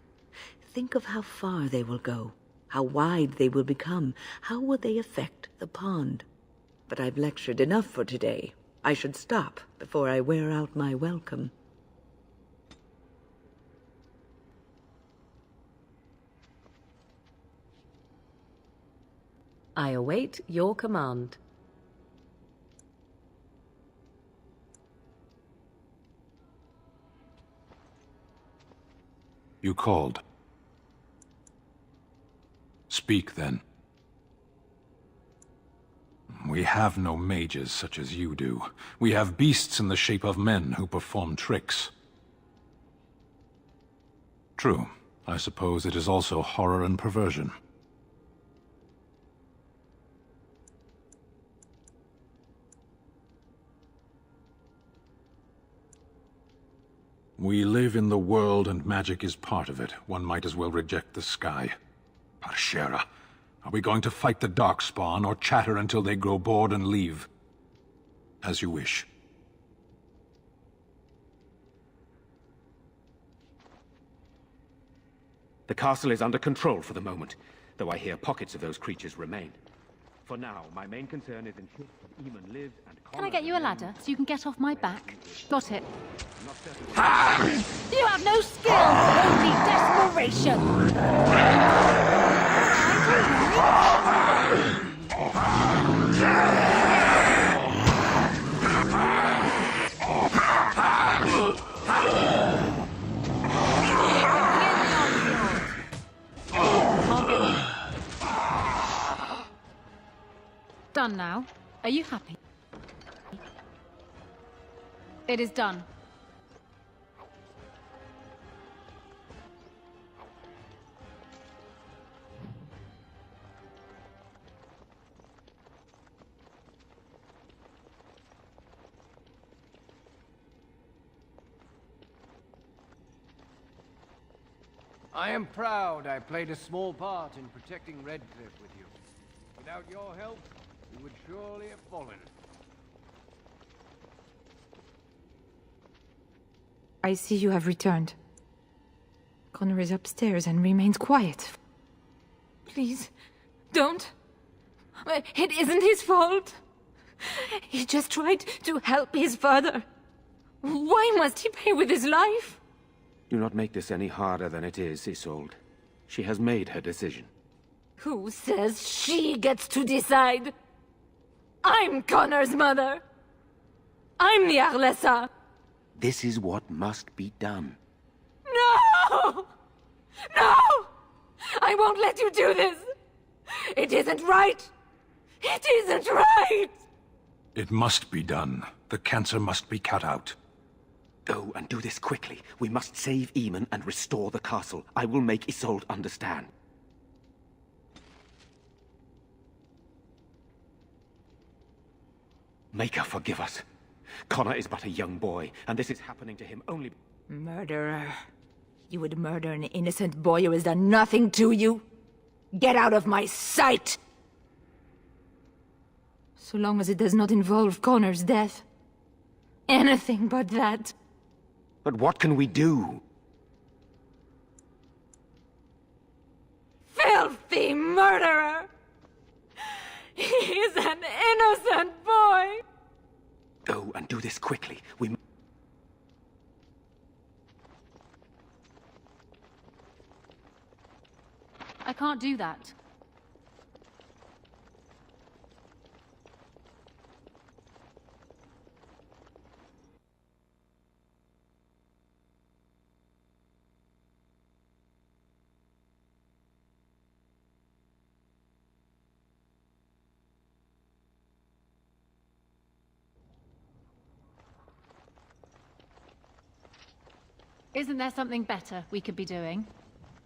Speaker 3: Think of how far they will go, how wide they will become, how will they affect the pond. But I've lectured enough for today. I should stop before I wear out my welcome.
Speaker 1: I await your command.
Speaker 14: You called. Speak, then. We have no mages such as you do. We have beasts in the shape of men who perform tricks. True. I suppose it is also horror and perversion. We live in the world, and magic is part of it. One might as well reject the sky. Parshera, are we going to fight the Darkspawn, or chatter until they grow bored and leave? As you wish.
Speaker 13: The castle is under control for the moment, though I hear pockets of those creatures remain. For now, my main concern is ensuring that Eamon lives and
Speaker 10: Can I get you a ladder so you can get off my back? Got it.
Speaker 1: You have no skill, only desperation.
Speaker 10: Done now. Are you happy? It is done.
Speaker 15: I am proud I played a small part in protecting Redcliffe with you. Without your help, we would surely have fallen.
Speaker 12: I see you have returned. Connor is upstairs and remains quiet. Please, don't. It isn't his fault. He just tried to help his father. Why must he pay with his life?
Speaker 13: Do not make this any harder than it is, Isolde. She has made her decision.
Speaker 12: Who says she gets to decide? I'm Connor's mother. I'm the Arlessa!
Speaker 5: This is what must be done.
Speaker 12: No! No! I won't let you do this! It isn't right! It isn't right!
Speaker 14: It must be done. The cancer must be cut out.
Speaker 13: Go and do this quickly. We must save Eamon and restore the castle. I will make Isolde understand. Make her forgive us. Connor is but a young boy, and this is happening to him only...
Speaker 12: Murderer. You would murder an innocent boy who has done nothing to you? Get out of my sight! So long as it does not involve Connor's death. Anything but that.
Speaker 13: But what can we do?
Speaker 12: Filthy murderer! He is an innocent boy!
Speaker 13: Go and do this quickly. We...
Speaker 10: I can't do that. Isn't there something better we could be doing?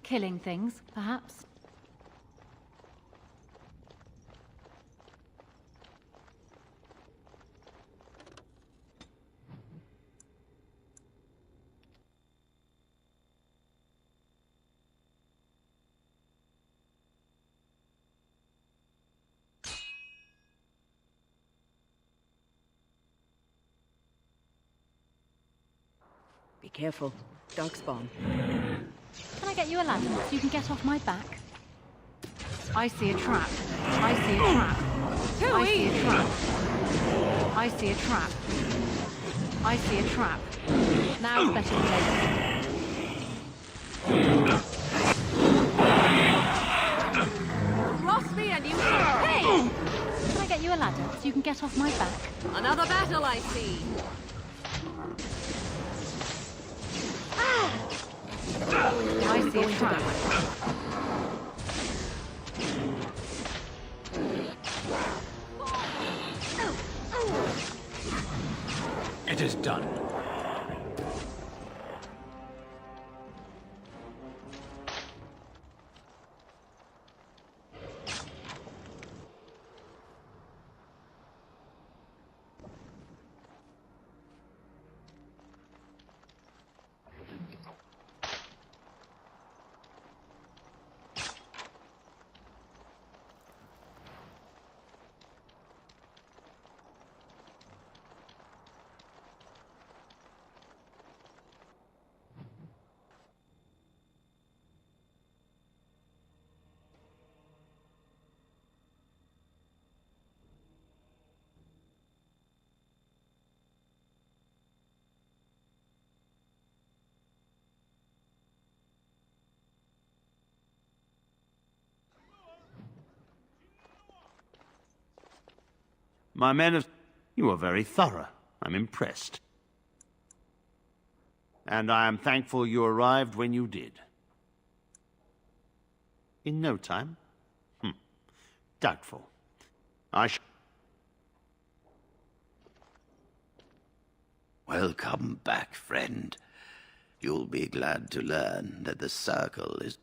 Speaker 10: Killing things, perhaps?
Speaker 3: Be careful. Darkspawn.
Speaker 10: Can I get you a ladder so you can get off my back? I see a trap. I see a trap. I see a trap. I see a trap. I see a trap. Now's better than later.
Speaker 1: Cross me and you Hey!
Speaker 10: Can I get you a ladder so you can get off my back?
Speaker 1: Another battle, I see.
Speaker 10: I see a trap.
Speaker 4: It is done.
Speaker 9: My men have... You are very thorough. I'm impressed. And I am thankful you arrived when you did. In no time? Doubtful.
Speaker 16: Welcome back, friend. You'll be glad to learn that the Circle is...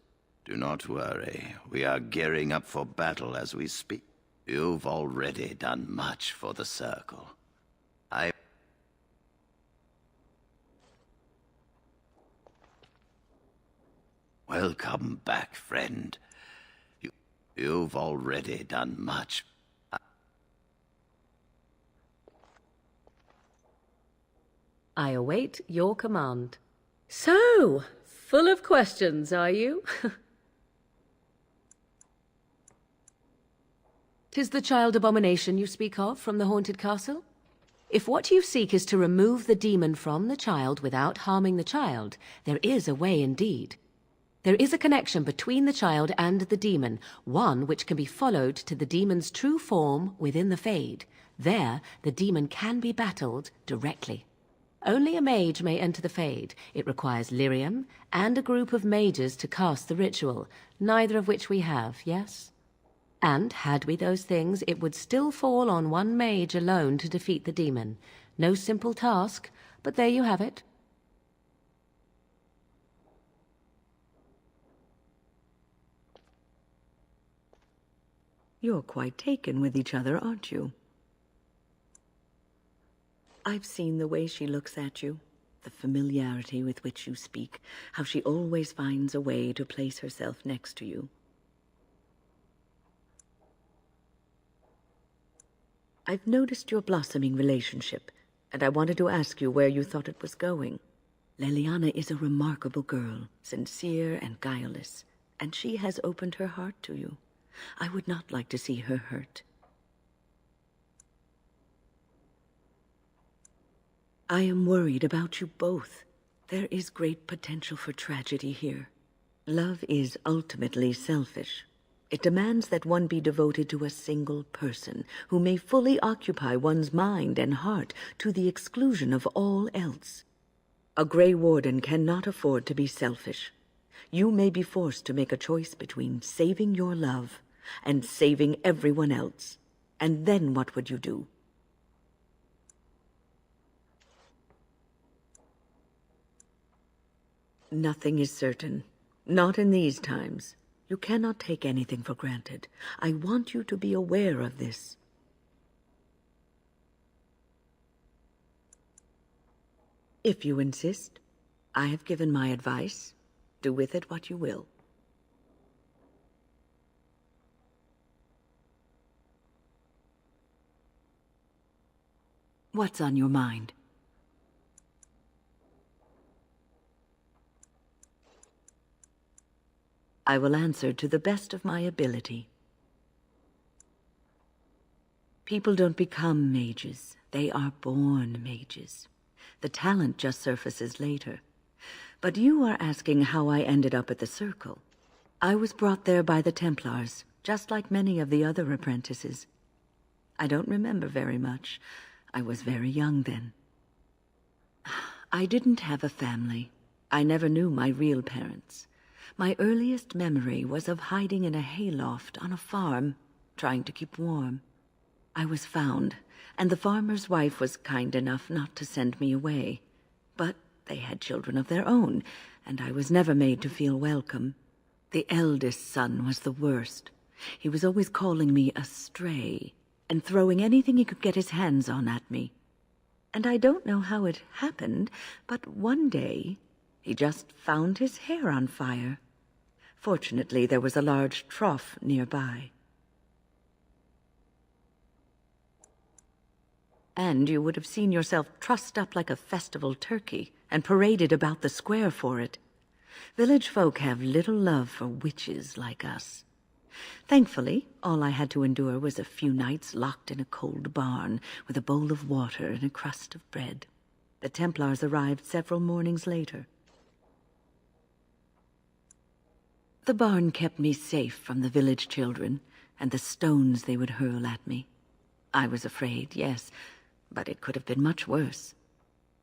Speaker 16: Do not worry. We are gearing up for battle as we speak. You've already done much for the Circle. Welcome back, friend. You've already done much.
Speaker 1: I await your command. So, full of questions, are you? 'Tis the child abomination you speak of from the haunted castle? If what you seek is to remove the demon from the child without harming the child, there is a way indeed. There is a connection between the child and the demon, one which can be followed to the demon's true form within the Fade. There, the demon can be battled directly. Only a mage may enter the Fade. It requires lyrium and a group of mages to cast the ritual, neither of which we have, yes? And, had we those things, it would still fall on one mage alone to defeat the demon. No simple task, but there you have it.
Speaker 3: You're quite taken with each other, aren't you? I've seen the way she looks at you, the familiarity with which you speak, how she always finds a way to place herself next to you. I've noticed your blossoming relationship, and I wanted to ask you where you thought it was going. Leliana is a remarkable girl, sincere and guileless, and she has opened her heart to you. I would not like to see her hurt. I am worried about you both. There is great potential for tragedy here. Love is ultimately selfish. It demands that one be devoted to a single person who may fully occupy one's mind and heart to the exclusion of all else. A Grey Warden cannot afford to be selfish. You may be forced to make a choice between saving your love and saving everyone else. And then what would you do? Nothing is certain. Not in these times. You cannot take anything for granted. I want you to be aware of this. If you insist, I have given my advice. Do with it what you will. What's on your mind? I will answer to the best of my ability. People don't become mages. They are born mages. The talent just surfaces later. But you are asking how I ended up at the Circle. I was brought there by the Templars, just like many of the other apprentices. I don't remember very much. I was very young then. I didn't have a family. I never knew my real parents. My earliest memory was of hiding in a hayloft on a farm, trying to keep warm. I was found, and the farmer's wife was kind enough not to send me away. But they had children of their own, and I was never made to feel welcome. The eldest son was the worst. He was always calling me a stray, and throwing anything he could get his hands on at me. And I don't know how it happened, but one day he just found his hair on fire. Fortunately, there was a large trough nearby. And you would have seen yourself trussed up like a festival turkey and paraded about the square for it. Village folk have little love for witches like us. Thankfully, all I had to endure was a few nights locked in a cold barn with a bowl of water and a crust of bread. The Templars arrived several mornings later. The barn kept me safe from the village children and the stones they would hurl at me. I was afraid, yes, but it could have been much worse.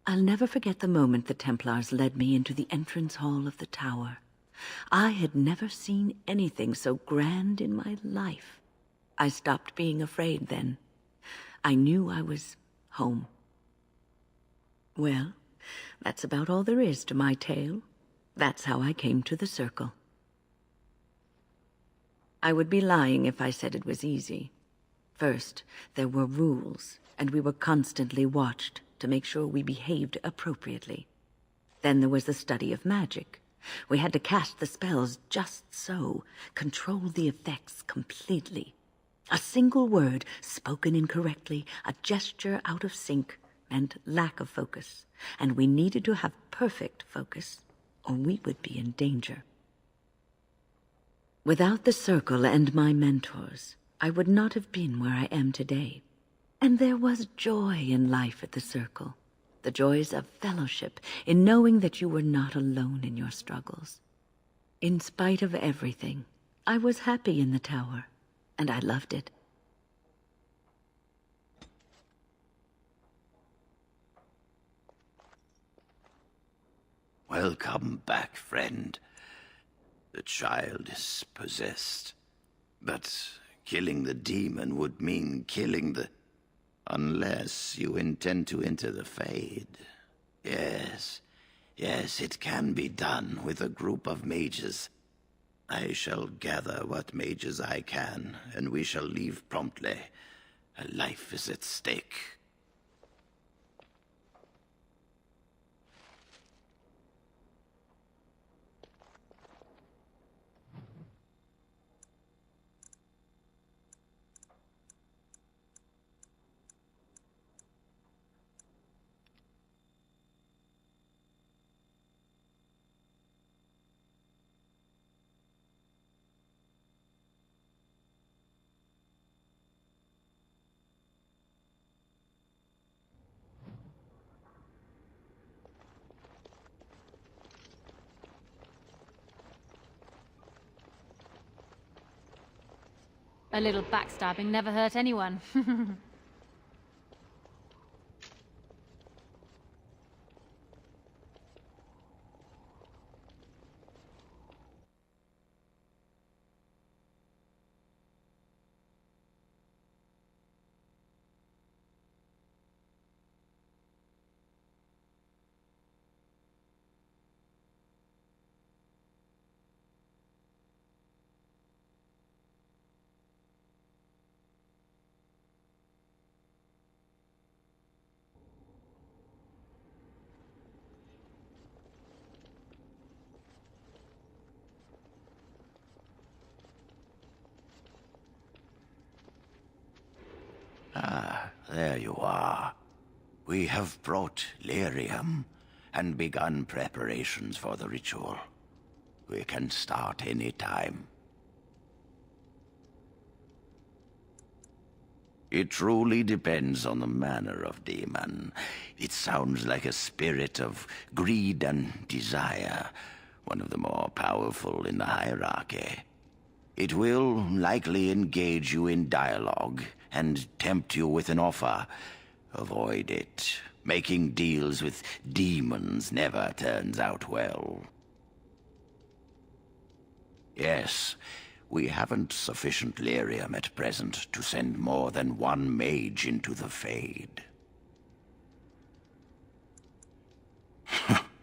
Speaker 3: I'll never forget the moment the Templars led me into the entrance hall of the tower. I had never seen anything so grand in my life. I stopped being afraid then. I knew I was home. Well, that's about all there is to my tale. That's how I came to the Circle. I would be lying if I said it was easy. First, there were rules, and we were constantly watched to make sure we behaved appropriately. Then there was the study of magic. We had to cast the spells just so, control the effects completely. A single word spoken incorrectly, a gesture out of sync, meant lack of focus, and we needed to have perfect focus, or we would be in danger. Without the Circle and my mentors, I would not have been where I am today. And there was joy in life at the Circle. The joys of fellowship, in knowing that you were not alone in your struggles. In spite of everything, I was happy in the tower, and I loved it.
Speaker 16: Welcome back, friend. The child is possessed. But killing the demon would mean killing the... Unless you intend to enter the Fade. Yes, it can be done with a group of mages. I shall gather what mages I can, and we shall leave promptly. A life is at stake.
Speaker 10: A little backstabbing never hurt anyone.
Speaker 16: Ah, there you are. We have brought lyrium and begun preparations for the ritual. We can start any time. It truly depends on the manner of demon. It sounds like a spirit of greed and desire, one of the more powerful in the hierarchy. It will likely engage you in dialogue and tempt you with an offer. Avoid it. Making deals with demons never turns out well. Yes, we haven't sufficient lyrium at present to send more than one mage into the Fade.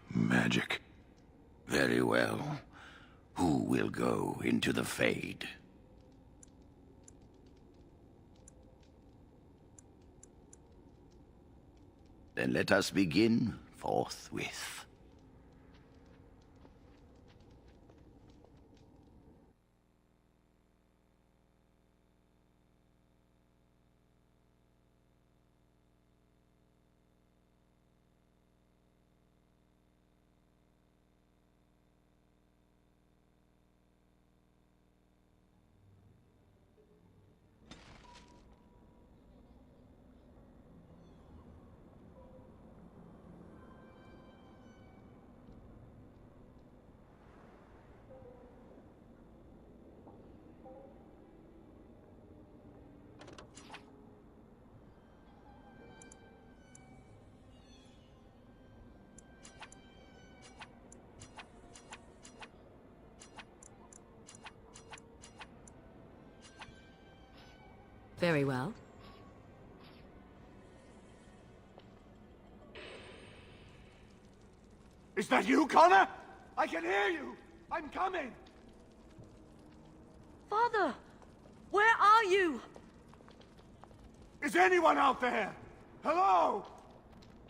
Speaker 14: Magic.
Speaker 16: Very well. Who will go into the Fade? Then let us begin forthwith.
Speaker 1: Very well.
Speaker 15: Is that you, Connor? I can hear you! I'm coming!
Speaker 17: Father! Where are you?
Speaker 15: Is anyone out there? Hello?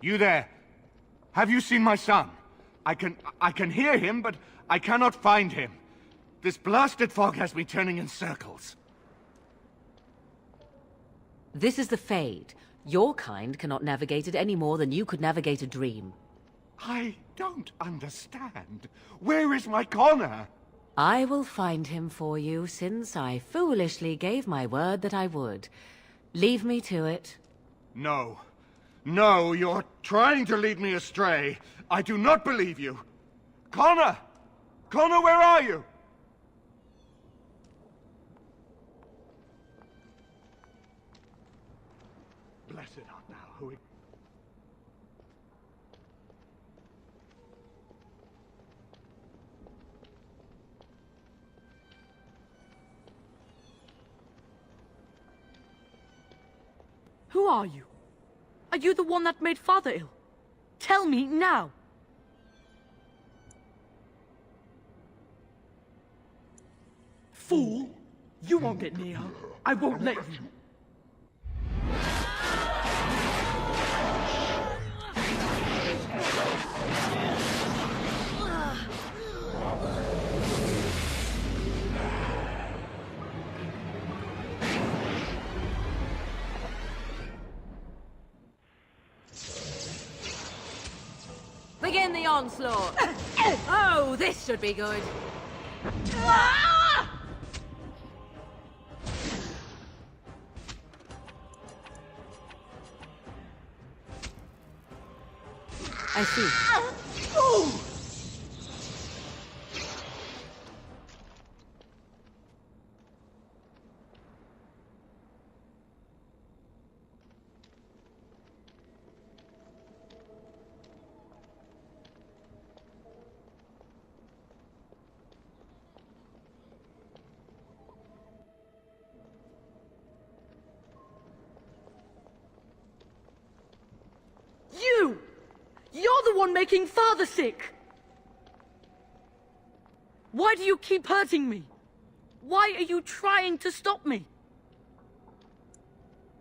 Speaker 15: You there? Have you seen my son? I can hear him, but I cannot find him. This blasted fog has me turning in circles.
Speaker 1: This is the Fade. Your kind cannot navigate it any more than you could navigate a dream.
Speaker 15: I don't understand. Where is my Connor?
Speaker 1: I will find him for you, since I foolishly gave my word that I would. Leave me to it.
Speaker 15: No. No, you're trying to lead me astray. I do not believe you. Connor! Connor, where are you? Blessed art thou who...
Speaker 17: Who are you? Are you the one that made Father ill? Tell me now. Fool! You won't get near her. I won't let you.
Speaker 1: Begin the onslaught. Oh, this should be good. I see.
Speaker 17: You! You're the one making Father sick! Why do you keep hurting me? Why are you trying to stop me?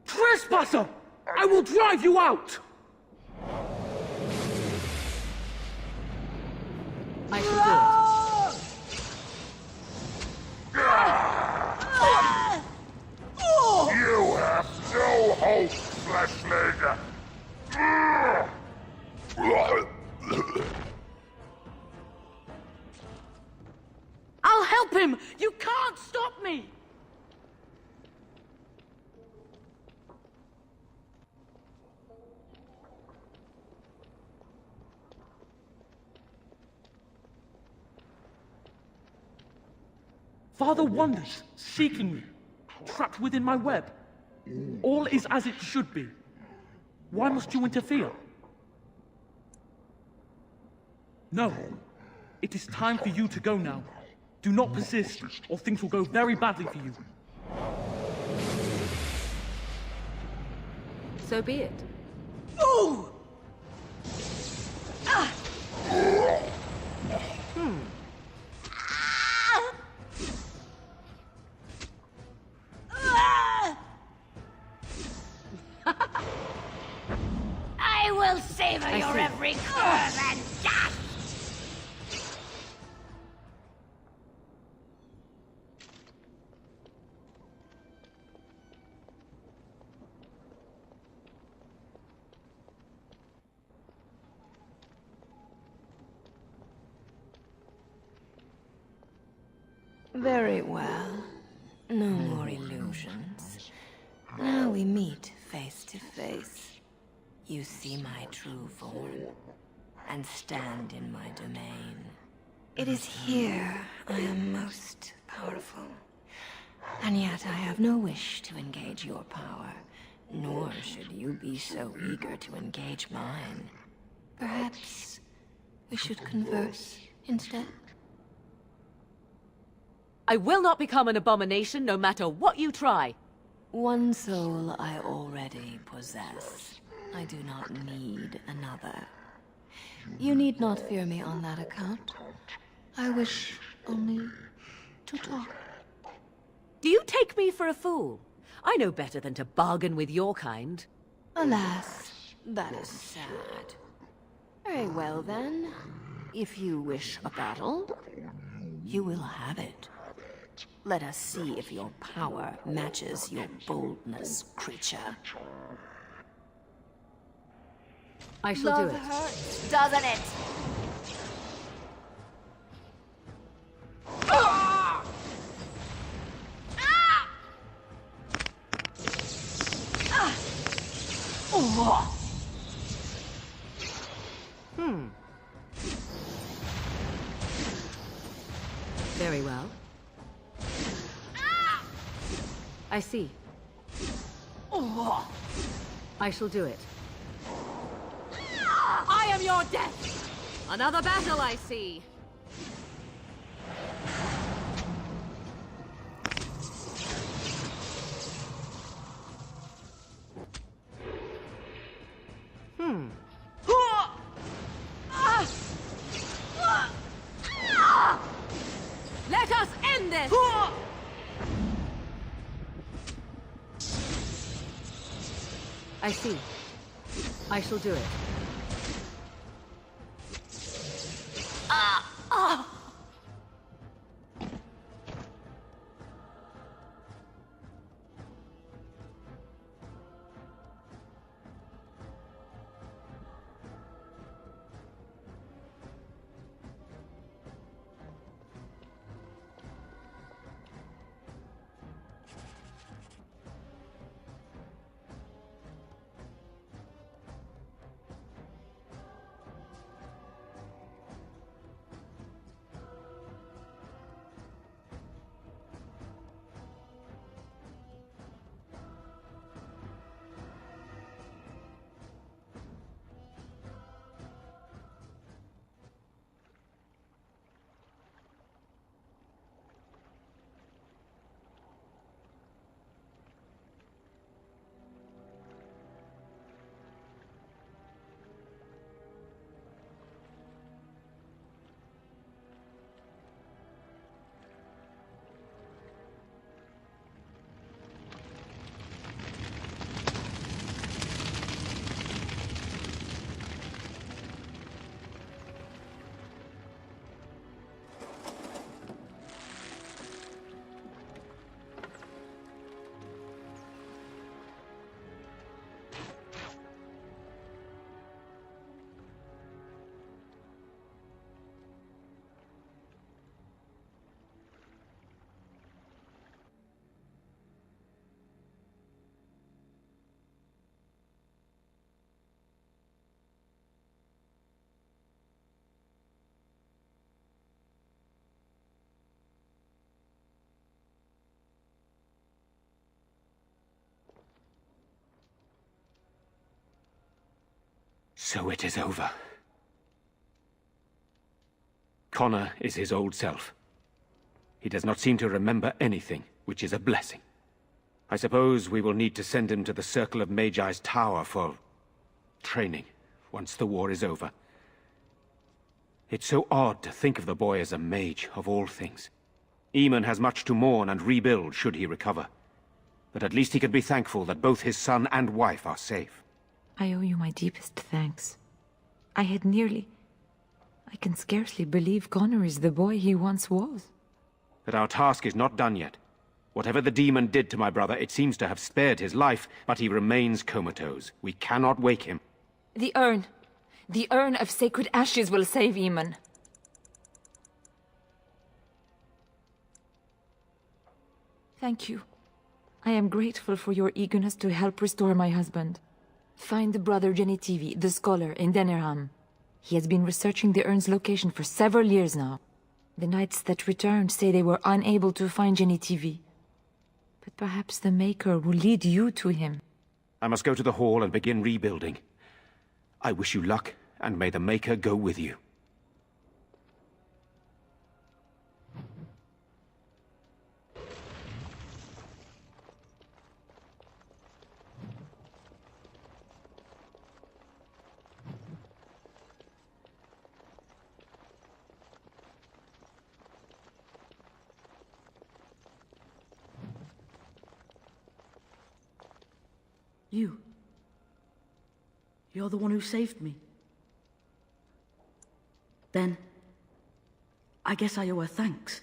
Speaker 5: Trespasser! I will drive you out!
Speaker 1: I shall do it.
Speaker 18: You have no hope, Fleshleg!
Speaker 17: I'll help him! You can't stop me!
Speaker 5: Father wanders, seeking me, trapped within my web. All is as it should be. Why must you interfere? No. It is time for you to go now. Do not persist, or things will go very badly for you.
Speaker 1: So be it.
Speaker 17: Ooh!
Speaker 2: I will savor your every curve and dash!
Speaker 19: Very well. No more illusions. Now we meet face to face. You see my true form, and stand in my domain. It is here I am most powerful. And yet I have no wish to engage your power, nor should you be so eager to engage mine. Perhaps we should converse instead?
Speaker 1: I will not become an abomination no matter what you try.
Speaker 19: One soul I already possess. I do not need another. You need not fear me on that account. I wish only to talk.
Speaker 1: Do you take me for a fool? I know better than to bargain with your kind.
Speaker 19: Alas, that is sad. Very well then. If you wish a battle, you will have it. Let us see if your power matches your boldness, creature.
Speaker 1: I shall do it.
Speaker 2: Love hurts, doesn't it?
Speaker 1: Very well. I see. I shall do it.
Speaker 17: I am your death!
Speaker 1: Another battle, I see.
Speaker 17: Let us end this!
Speaker 1: I see. I shall do it.
Speaker 13: So it is over. Connor is his old self. He does not seem to remember anything, which is a blessing. I suppose we will need to send him to the Circle of Magi's tower for training, once the war is over. It's so odd to think of the boy as a mage, of all things. Eamon has much to mourn and rebuild should he recover. But at least he can be thankful that both his son and wife are safe.
Speaker 12: I owe you my deepest thanks. I can scarcely believe Connor is the boy he once was.
Speaker 13: But our task is not done yet. Whatever the demon did to my brother, it seems to have spared his life, but he remains comatose. We cannot wake him.
Speaker 12: The urn. The urn of sacred ashes will save Eamon. Thank you. I am grateful for your eagerness to help restore my husband. Find Brother Genitivi, the scholar, in Denerham. He has been researching the urn's location for several years now. The knights that returned say they were unable to find Genitivi. But perhaps the Maker will lead you to him.
Speaker 13: I must go to the hall and begin rebuilding. I wish you luck, and may the Maker go with you.
Speaker 17: You're the one who saved me. Then, I guess I owe her thanks.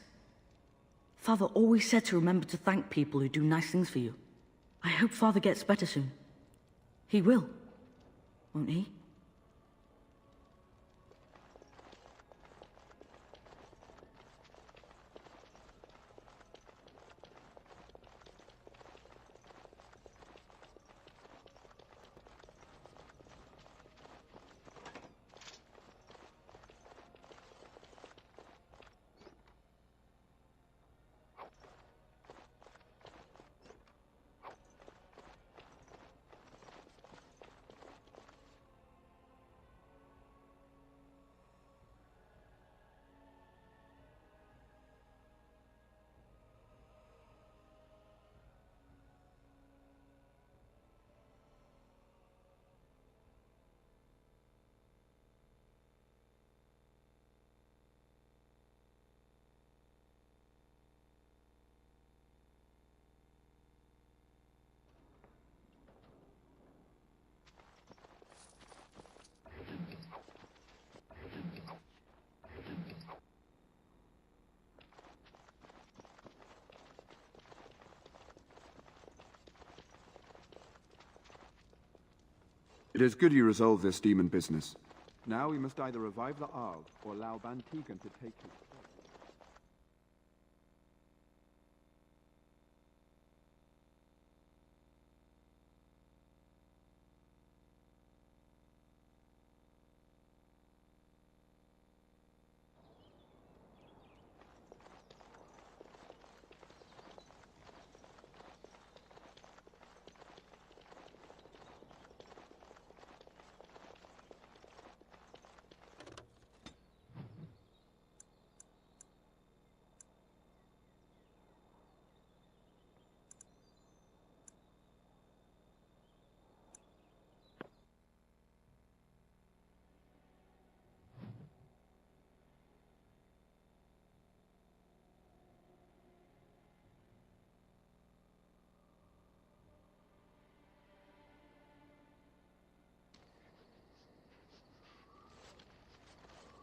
Speaker 17: Father always said to remember to thank people who do nice things for you. I hope Father gets better soon. He will, won't he?
Speaker 20: It is good you resolved this demon business. Now we must either revive the Arl or allow Van Tegan to take his place.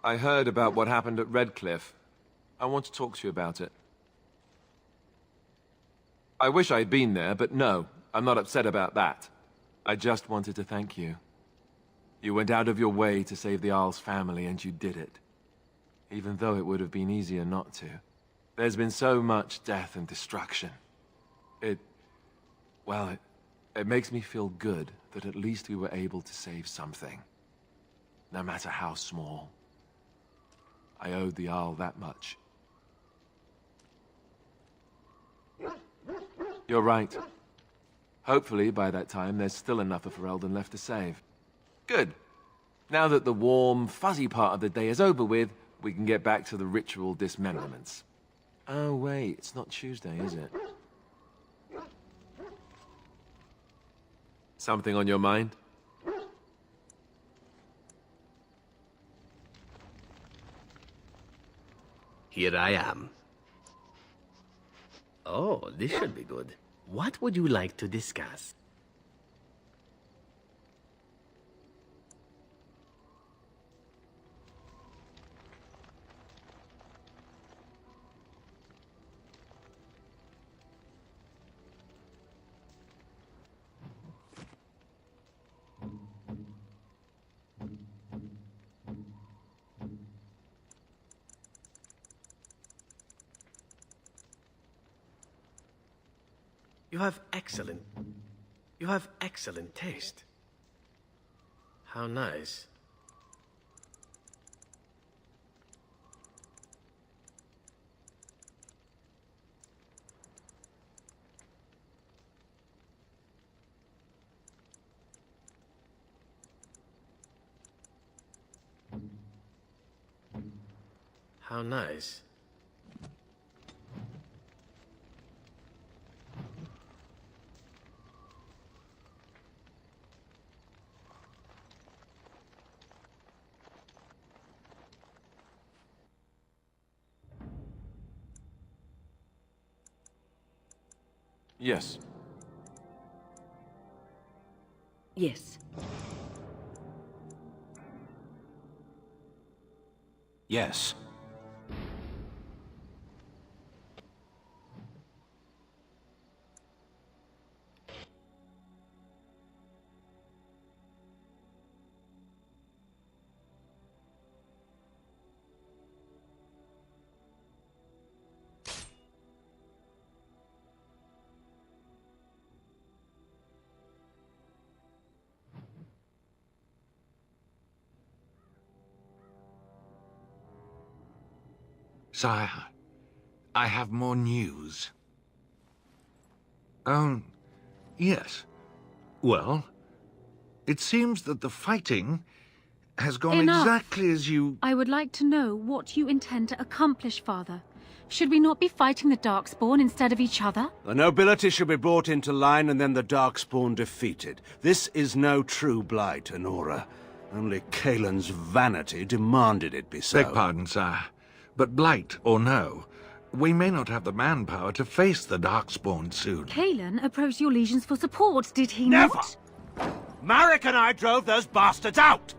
Speaker 6: I heard about what happened at Redcliffe. I want to talk to you about it. I wish I'd been there, but no, I'm not upset about that. I just wanted to thank you. You went out of your way to save the Arl's family, and you did it. Even though it would have been easier not to. There's been so much death and destruction. It makes me feel good that at least we were able to save something. No matter how small. I owed the Arl that much. You're right. Hopefully, by that time, there's still enough of Ferelden left to save. Good. Now that the warm, fuzzy part of the day is over with, we can get back to the ritual dismemberments. Oh, wait, it's not Tuesday, is it? Something on your mind?
Speaker 8: Here I am. Oh, this should be good. What would you like to discuss? You have excellent taste. How nice. How nice.
Speaker 6: Yes.
Speaker 1: Yes.
Speaker 4: Yes.
Speaker 7: Sire, I have more news. Yes. Well, it seems that the fighting has gone exactly as you...
Speaker 10: I would like to know what you intend to accomplish, Father. Should we not be fighting the Darkspawn instead of each other?
Speaker 9: The nobility should be brought into line and then the Darkspawn defeated. This is no true blight, Anora. Only Kaelin's vanity demanded it be so.
Speaker 7: Beg pardon, sire. But blight or no, we may not have the manpower to face the Darkspawn soon.
Speaker 10: Kaelin approached your legions for support, did he
Speaker 9: Never!
Speaker 10: not?
Speaker 9: Marek and I drove those bastards out!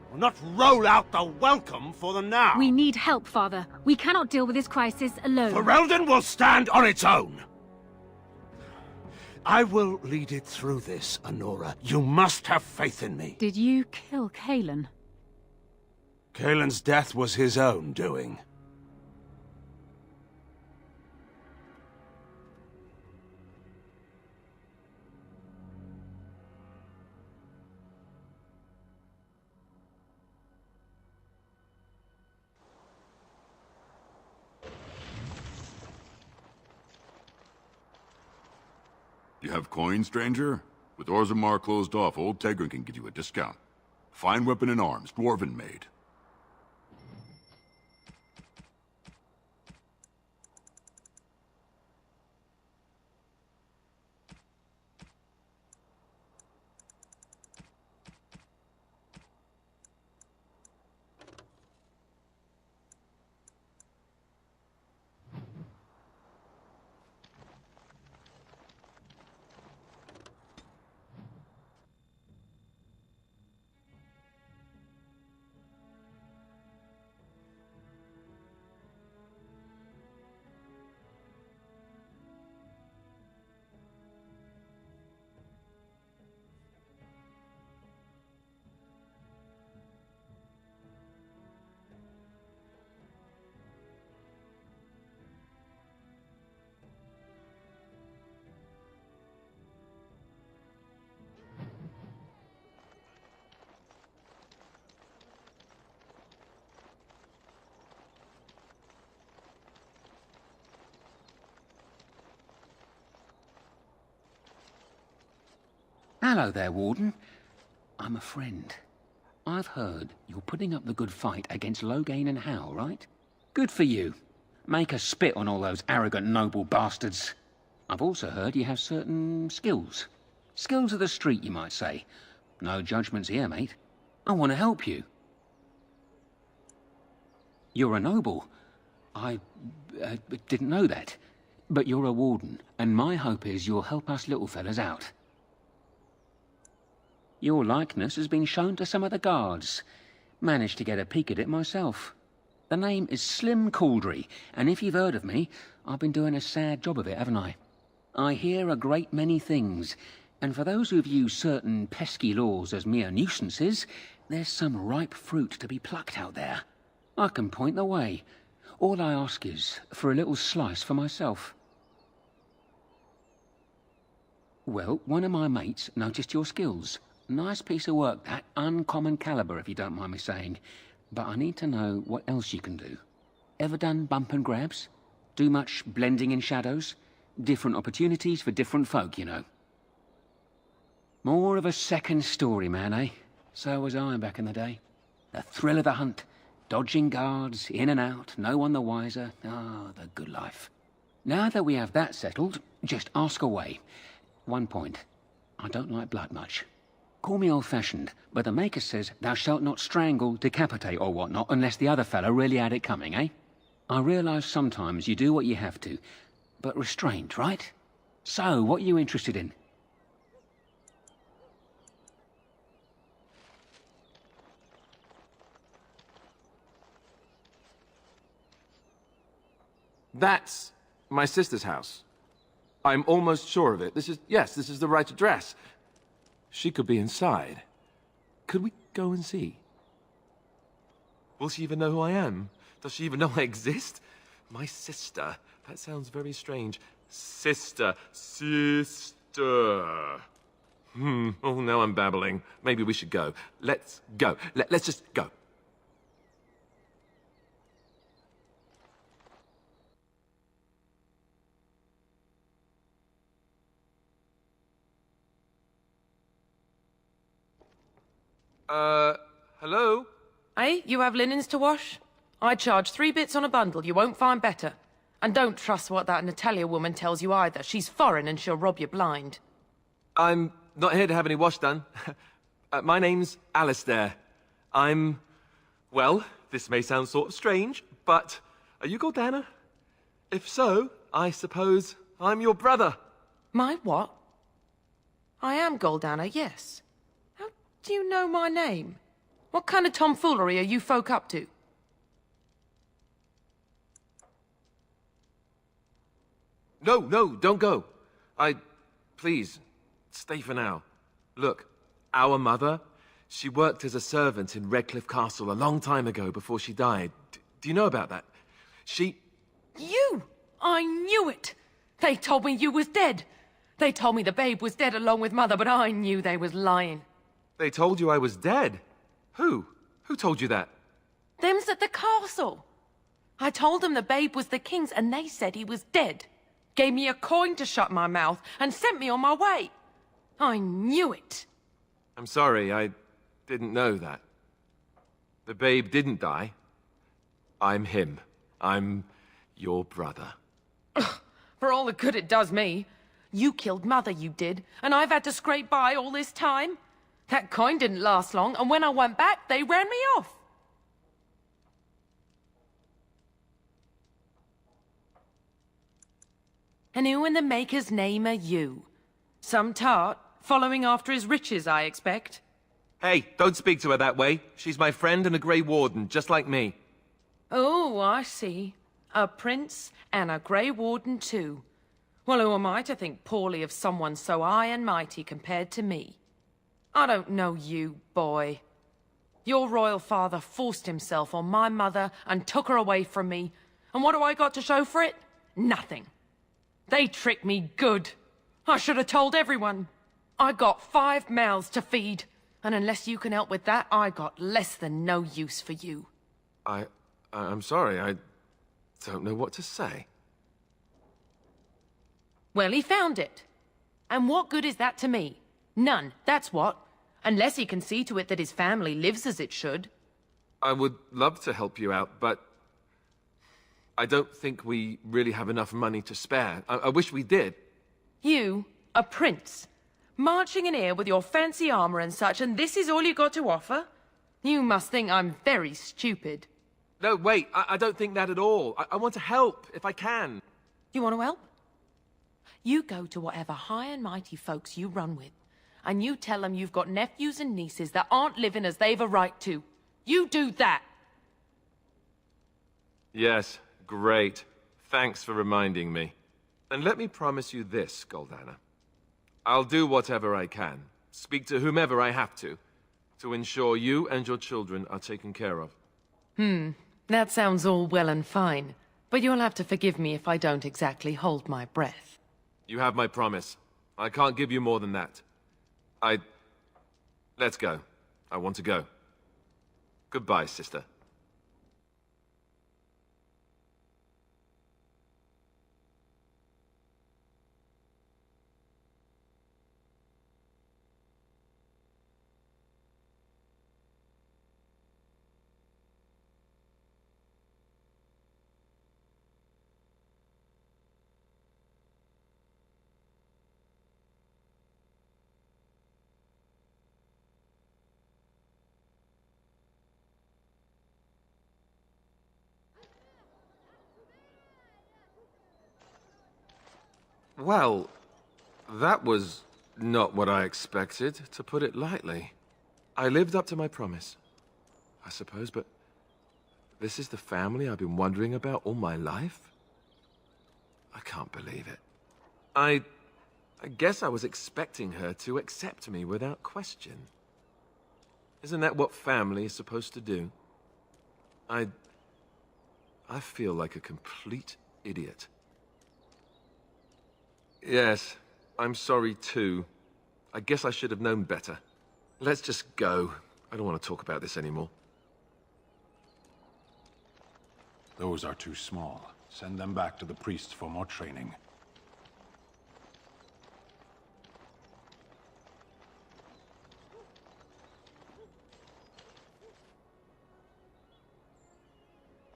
Speaker 9: We'll not roll out the welcome for them now.
Speaker 10: We need help, Father. We cannot deal with this crisis alone.
Speaker 9: Ferelden will stand on its own! I will lead it through this, Anora. You must have faith in me.
Speaker 10: Did you kill Kalen?
Speaker 9: Kalen's death was his own doing.
Speaker 18: You have coin, stranger? With Orzammar closed off, old Tegrin can give you a discount. Fine weapon and arms, dwarven made.
Speaker 21: Hello there, Warden. I'm a friend. I've heard you're putting up the good fight against Loghain and Howe, right? Good for you. Make a spit on all those arrogant noble bastards. I've also heard you have certain skills. Skills of the street, you might say. No judgments here, mate. I want to help you. You're a noble. I didn't know that. But you're a warden, and my hope is you'll help us little fellas out. Your likeness has been shown to some of the guards. Managed to get a peek at it myself. The name is Slim Cauldry, and if you've heard of me, I've been doing a sad job of it, haven't I? I hear a great many things, and for those who view certain pesky laws as mere nuisances, there's some ripe fruit to be plucked out there. I can point the way. All I ask is for a little slice for myself. Well, one of my mates noticed your skills. Nice piece of work, that. Uncommon caliber, if you don't mind me saying. But I need to know what else you can do. Ever done bump and grabs? Do much blending in shadows? Different opportunities for different folk, you know. More of a second story man, eh? So was I back in the day. The thrill of the hunt. Dodging guards, in and out, no one the wiser. Ah, the good life. Now that we have that settled, just ask away. One point. I don't like blood much. Call me old-fashioned, but the Maker says thou shalt not strangle, decapitate or whatnot unless the other fellow really had it coming, eh? I realise sometimes you do what you have to, but restrained, right? So, what are you interested in?
Speaker 6: That's my sister's house. I'm almost sure of it. This is the right address. She could be inside. Could we go and see? Will she even know who I am? Does she even know I exist? My sister. That sounds very strange. Sister. Oh, now I'm babbling. Maybe we should go. Let's go. Let's just go. Hello?
Speaker 22: Hey, you have linens to wash? I charge 3 bits on a bundle, you won't find better. And don't trust what that Natalia woman tells you either. She's foreign and she'll rob you blind.
Speaker 6: I'm not here to have any wash done. My name's Alistair. Well, this may sound sort of strange, but are you Gordana? If so, I suppose I'm your brother.
Speaker 22: My what? I am Gordana, yes. How do you know my name? What kind of tomfoolery are you folk up to?
Speaker 6: No, don't go. please, stay for now. Look, our mother, she worked as a servant in Redcliffe Castle a long time ago before she died. Do you know about that?
Speaker 22: You! I knew it! They told me you was dead. They told me the babe was dead along with Mother, but I knew they was lying.
Speaker 6: They told you I was dead? Who? Who told you that?
Speaker 22: Them's at the castle. I told them the babe was the king's, and they said he was dead. Gave me a coin to shut my mouth, and sent me on my way. I knew it.
Speaker 6: I'm sorry, I didn't know that. The babe didn't die. I'm him. I'm your brother.
Speaker 22: For all the good it does me. You killed Mother, you did, and I've had to scrape by all this time. That coin didn't last long, and when I went back, they ran me off. And who in the Maker's name are you? Some tart, following after his riches, I expect.
Speaker 6: Hey, don't speak to her that way. She's my friend and a Grey Warden, just like me.
Speaker 22: Oh, I see. A prince and a Grey Warden too. Well, who am I to think poorly of someone so high and mighty compared to me? I don't know you, boy. Your royal father forced himself on my mother and took her away from me. And what do I got to show for it? Nothing. They tricked me good. I should have told everyone. I got 5 mouths to feed. And unless you can help with that, I got less than no use for you.
Speaker 6: I'm sorry, I don't know what to say.
Speaker 22: Well, he found it. And what good is that to me? None, that's what. Unless he can see to it that his family lives as it should.
Speaker 6: I would love to help you out, but I don't think we really have enough money to spare. I wish we did.
Speaker 22: You, a prince, marching in here with your fancy armor and such, and this is all you got to offer? You must think I'm very stupid.
Speaker 6: No, wait, I don't think that at all. I want to help, if I can.
Speaker 22: You want to help? You go to whatever high and mighty folks you run with, and you tell them you've got nephews and nieces that aren't living as they've a right to. You do that.
Speaker 6: Yes, great. Thanks for reminding me. And let me promise you this, Goldana. I'll do whatever I can, speak to whomever I have to ensure you and your children are taken care of.
Speaker 22: That sounds all well and fine, but you'll have to forgive me if I don't exactly hold my breath.
Speaker 6: You have my promise. I can't give you more than that. Let's go. I want to go. Goodbye, sister. Well, that was not what I expected, to put it lightly. I lived up to my promise, I suppose, but this is the family I've been wondering about all my life? I can't believe it. I guess I was expecting her to accept me without question. Isn't that what family is supposed to do? I feel like a complete idiot. Yes, I'm sorry too. I guess I should have known better. Let's just go. I don't want to talk about this anymore.
Speaker 14: Those are too small. Send them back to the priests for more training.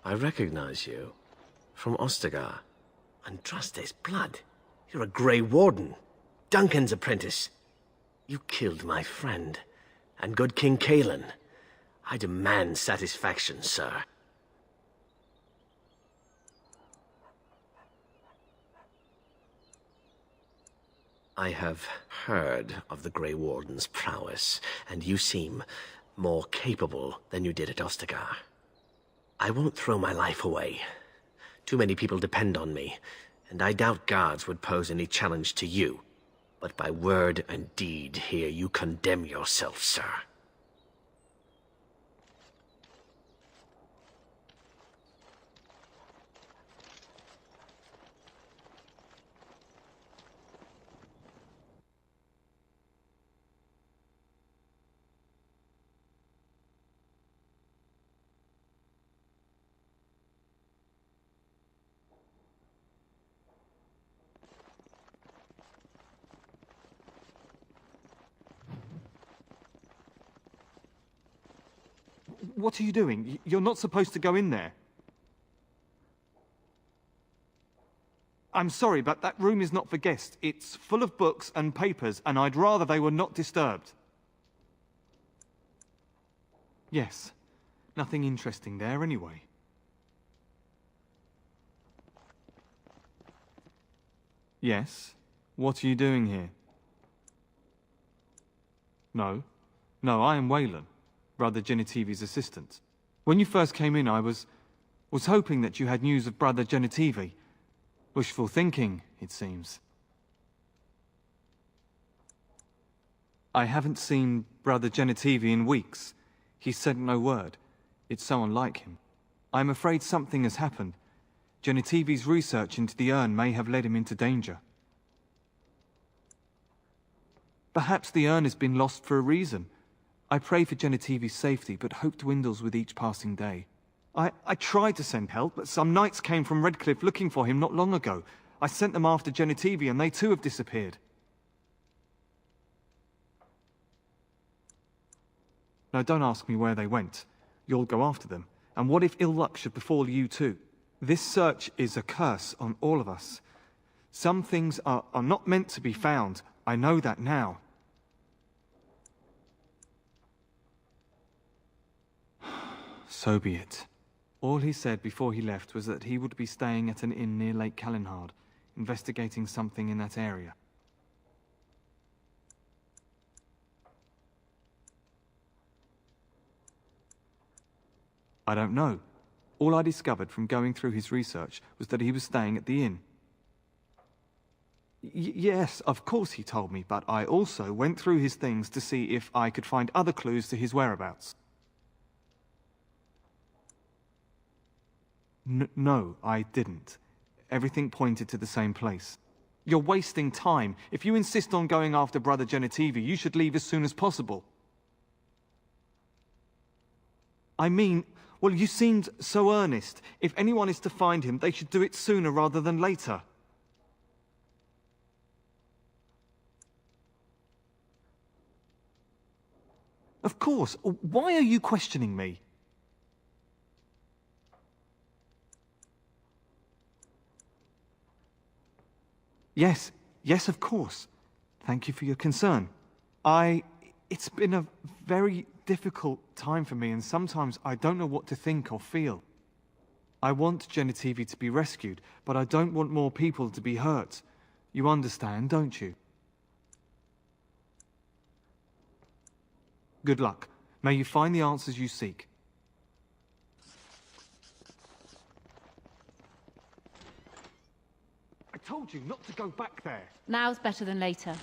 Speaker 8: I recognize you. From Ostagar. Andraste's blood. You're a Grey Warden. Duncan's apprentice. You killed my friend. And good King Cailan. I demand satisfaction, sir. I have heard of the Grey Warden's prowess, and you seem more capable than you did at Ostagar. I won't throw my life away. Too many people depend on me, and I doubt guards would pose any challenge to you. But by word and deed here you condemn yourself, sir.
Speaker 3: What are you doing? You're not supposed to go in there. I'm sorry, but that room is not for guests. It's full of books and papers, and I'd rather they were not disturbed. Yes. Nothing interesting there anyway. Yes. What are you doing here? No. No, I am Waylon, Brother Genitivi's assistant. When you first came in, I was hoping that you had news of Brother Genitivi. Wishful thinking, it seems. I haven't seen Brother Genitivi in weeks. He sent no word. It's so unlike him. I'm afraid something has happened. Genitivi's research into the urn may have led him into danger. Perhaps the urn has been lost for a reason. I pray for Genitivi's safety, but hope dwindles with each passing day. I tried to send help, but some knights came from Redcliffe looking for him not long ago. I sent them after Genitivi, and they too have disappeared. Now, don't ask me where they went. You'll go after them. And what if ill luck should befall you too? This search is a curse on all of us. Some things are not meant to be found. I know that now. So be it. All he said before he left was that he would be staying at an inn near Lake Calenhard, investigating something in that area. I don't know. All I discovered from going through his research was that he was staying at the inn. Yes, of course he told me, but I also went through his things to see if I could find other clues to his whereabouts. No, I didn't. Everything pointed to the same place. You're wasting time. If you insist on going after Brother Genitivi, you should leave as soon as possible. I mean, well, you seemed so earnest. If anyone is to find him, they should do it sooner rather than later. Of course. Why are you questioning me? Yes, of course. Thank you for your concern. It's been a very difficult time for me, and sometimes I don't know what to think or feel. I want Genitivi to be rescued, but I don't want more people to be hurt. You understand, don't you? Good luck. May you find the answers you seek. I told you not to go back there.
Speaker 10: Now's better than later.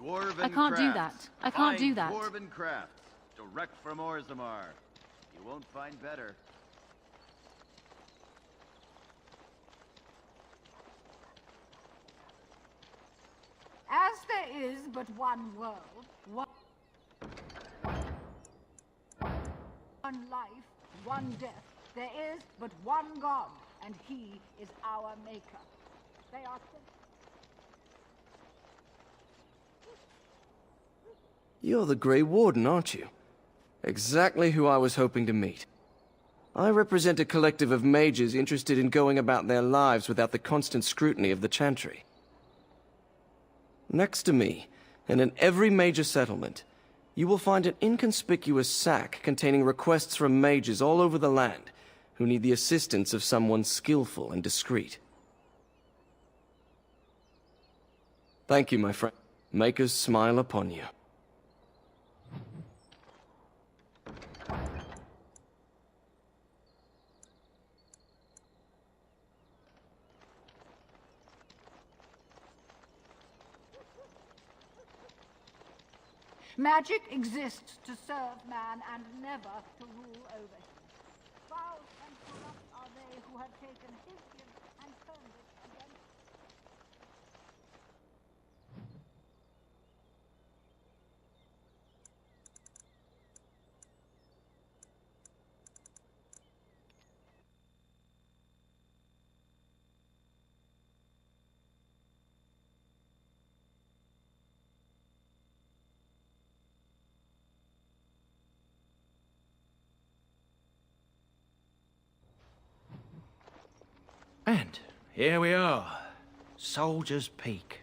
Speaker 16: Dwarven
Speaker 10: I can't do
Speaker 16: crafts.
Speaker 10: that. I can't
Speaker 16: Fine
Speaker 10: do that.
Speaker 16: Dwarven crafts.
Speaker 11: direct from Orzammar. You won't find better.
Speaker 15: As there is but one world, one life, one death, there is but one God, and he is our maker. They are...
Speaker 23: You're the Grey Warden, aren't you? Exactly who I was hoping to meet. I represent a collective of mages interested in going about their lives without the constant scrutiny of the Chantry. Next to me, and in every major settlement, you will find an inconspicuous sack containing requests from mages all over the land who need the assistance of someone skillful and discreet. Thank you, my friend. Makers smile upon you.
Speaker 15: Magic exists to serve man and never to rule over him. Foul and corrupt are they who have taken his gift and turned it against him.
Speaker 4: And here we are, Soldier's Peak.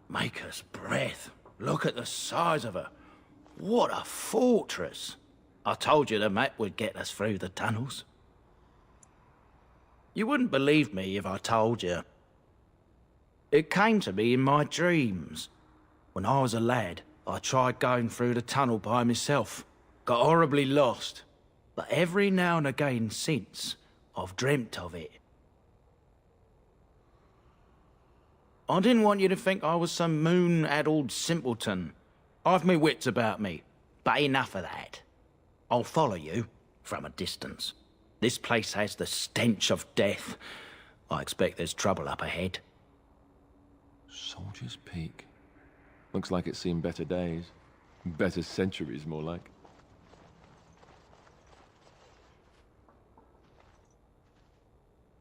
Speaker 4: Maker's breath. Look at the size of her. What a fortress. I told you the map would get us through the tunnels. You wouldn't believe me if I told you. It came to me in my dreams. When I was a lad, I tried going through the tunnel by myself. Got horribly lost. But every now and again since, I've dreamt of it. I didn't want you to think I was some moon-addled simpleton. I've my wits about me, but enough of that. I'll follow you, from a distance. This place has the stench of death. I expect there's trouble up ahead.
Speaker 6: Soldier's Peak. Looks like it's seen better days. Better centuries, more like.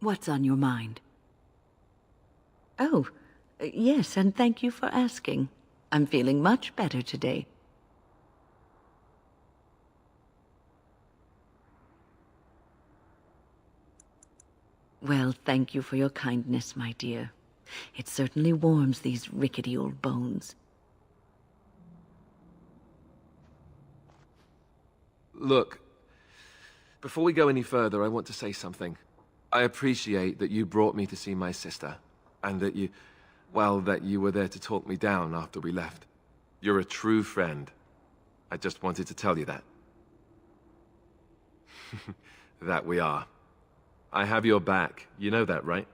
Speaker 24: What's on your mind? Oh, yes, and thank you for asking. I'm feeling much better today. Well, thank you for your kindness, my dear. It certainly warms these rickety old bones.
Speaker 6: Look, before we go any further, I want to say something. I appreciate that you brought me to see my sister, and that you were there to talk me down after we left. You're a true friend. I just wanted to tell you that. That we are. I have your back. You know that, right?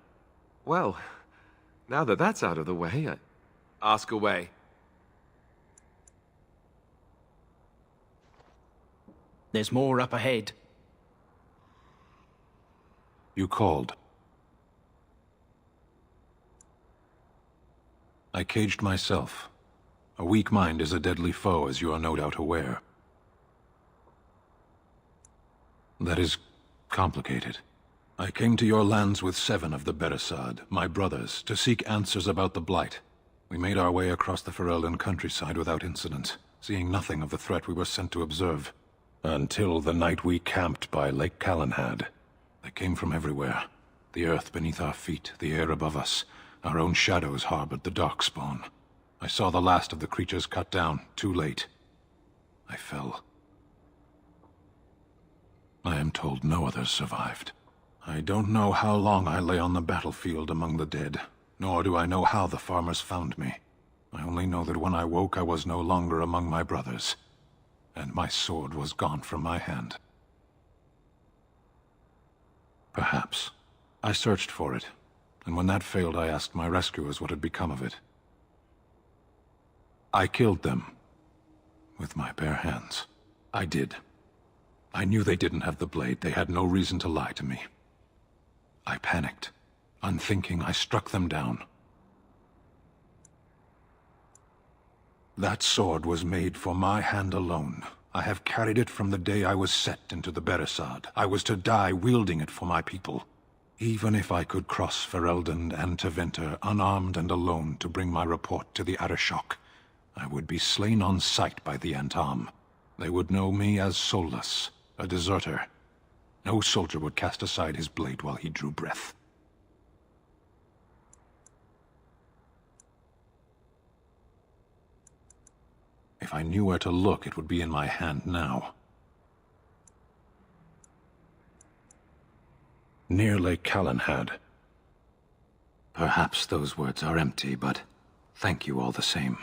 Speaker 6: Well, now that that's out of the way, ask away.
Speaker 4: There's more up ahead.
Speaker 14: You called. I caged myself. A weak mind is a deadly foe, as you are no doubt aware. That is complicated. I came to your lands with 7 of the Beresad, my brothers, to seek answers about the Blight. We made our way across the Ferelden countryside without incident, seeing nothing of the threat we were sent to observe. Until the night we camped by Lake Calenhad. They came from everywhere. The earth beneath our feet, the air above us. Our own shadows harbored the Darkspawn. I saw the last of the creatures cut down, too late. I fell. I am told no others survived. I don't know how long I lay on the battlefield among the dead, nor do I know how the farmers found me. I only know that when I woke I was no longer among my brothers, and my sword was gone from my hand. Perhaps. I searched for it, and when that failed I asked my rescuers what had become of it. I killed them, with my bare hands. I did. I knew they didn't have the blade. They had no reason to lie to me. I panicked. Unthinking, I struck them down. That sword was made for my hand alone. I have carried it from the day I was set into the Beresard. I was to die wielding it for my people. Even if I could cross Ferelden and Tevinter unarmed and alone to bring my report to the Arishok, I would be slain on sight by the Antam. They would know me as soulless, a deserter. No soldier would cast aside his blade while he drew breath. If I knew where to look, it would be in my hand now. Near Lake Calenhad. Perhaps those words are empty, but thank you all the same.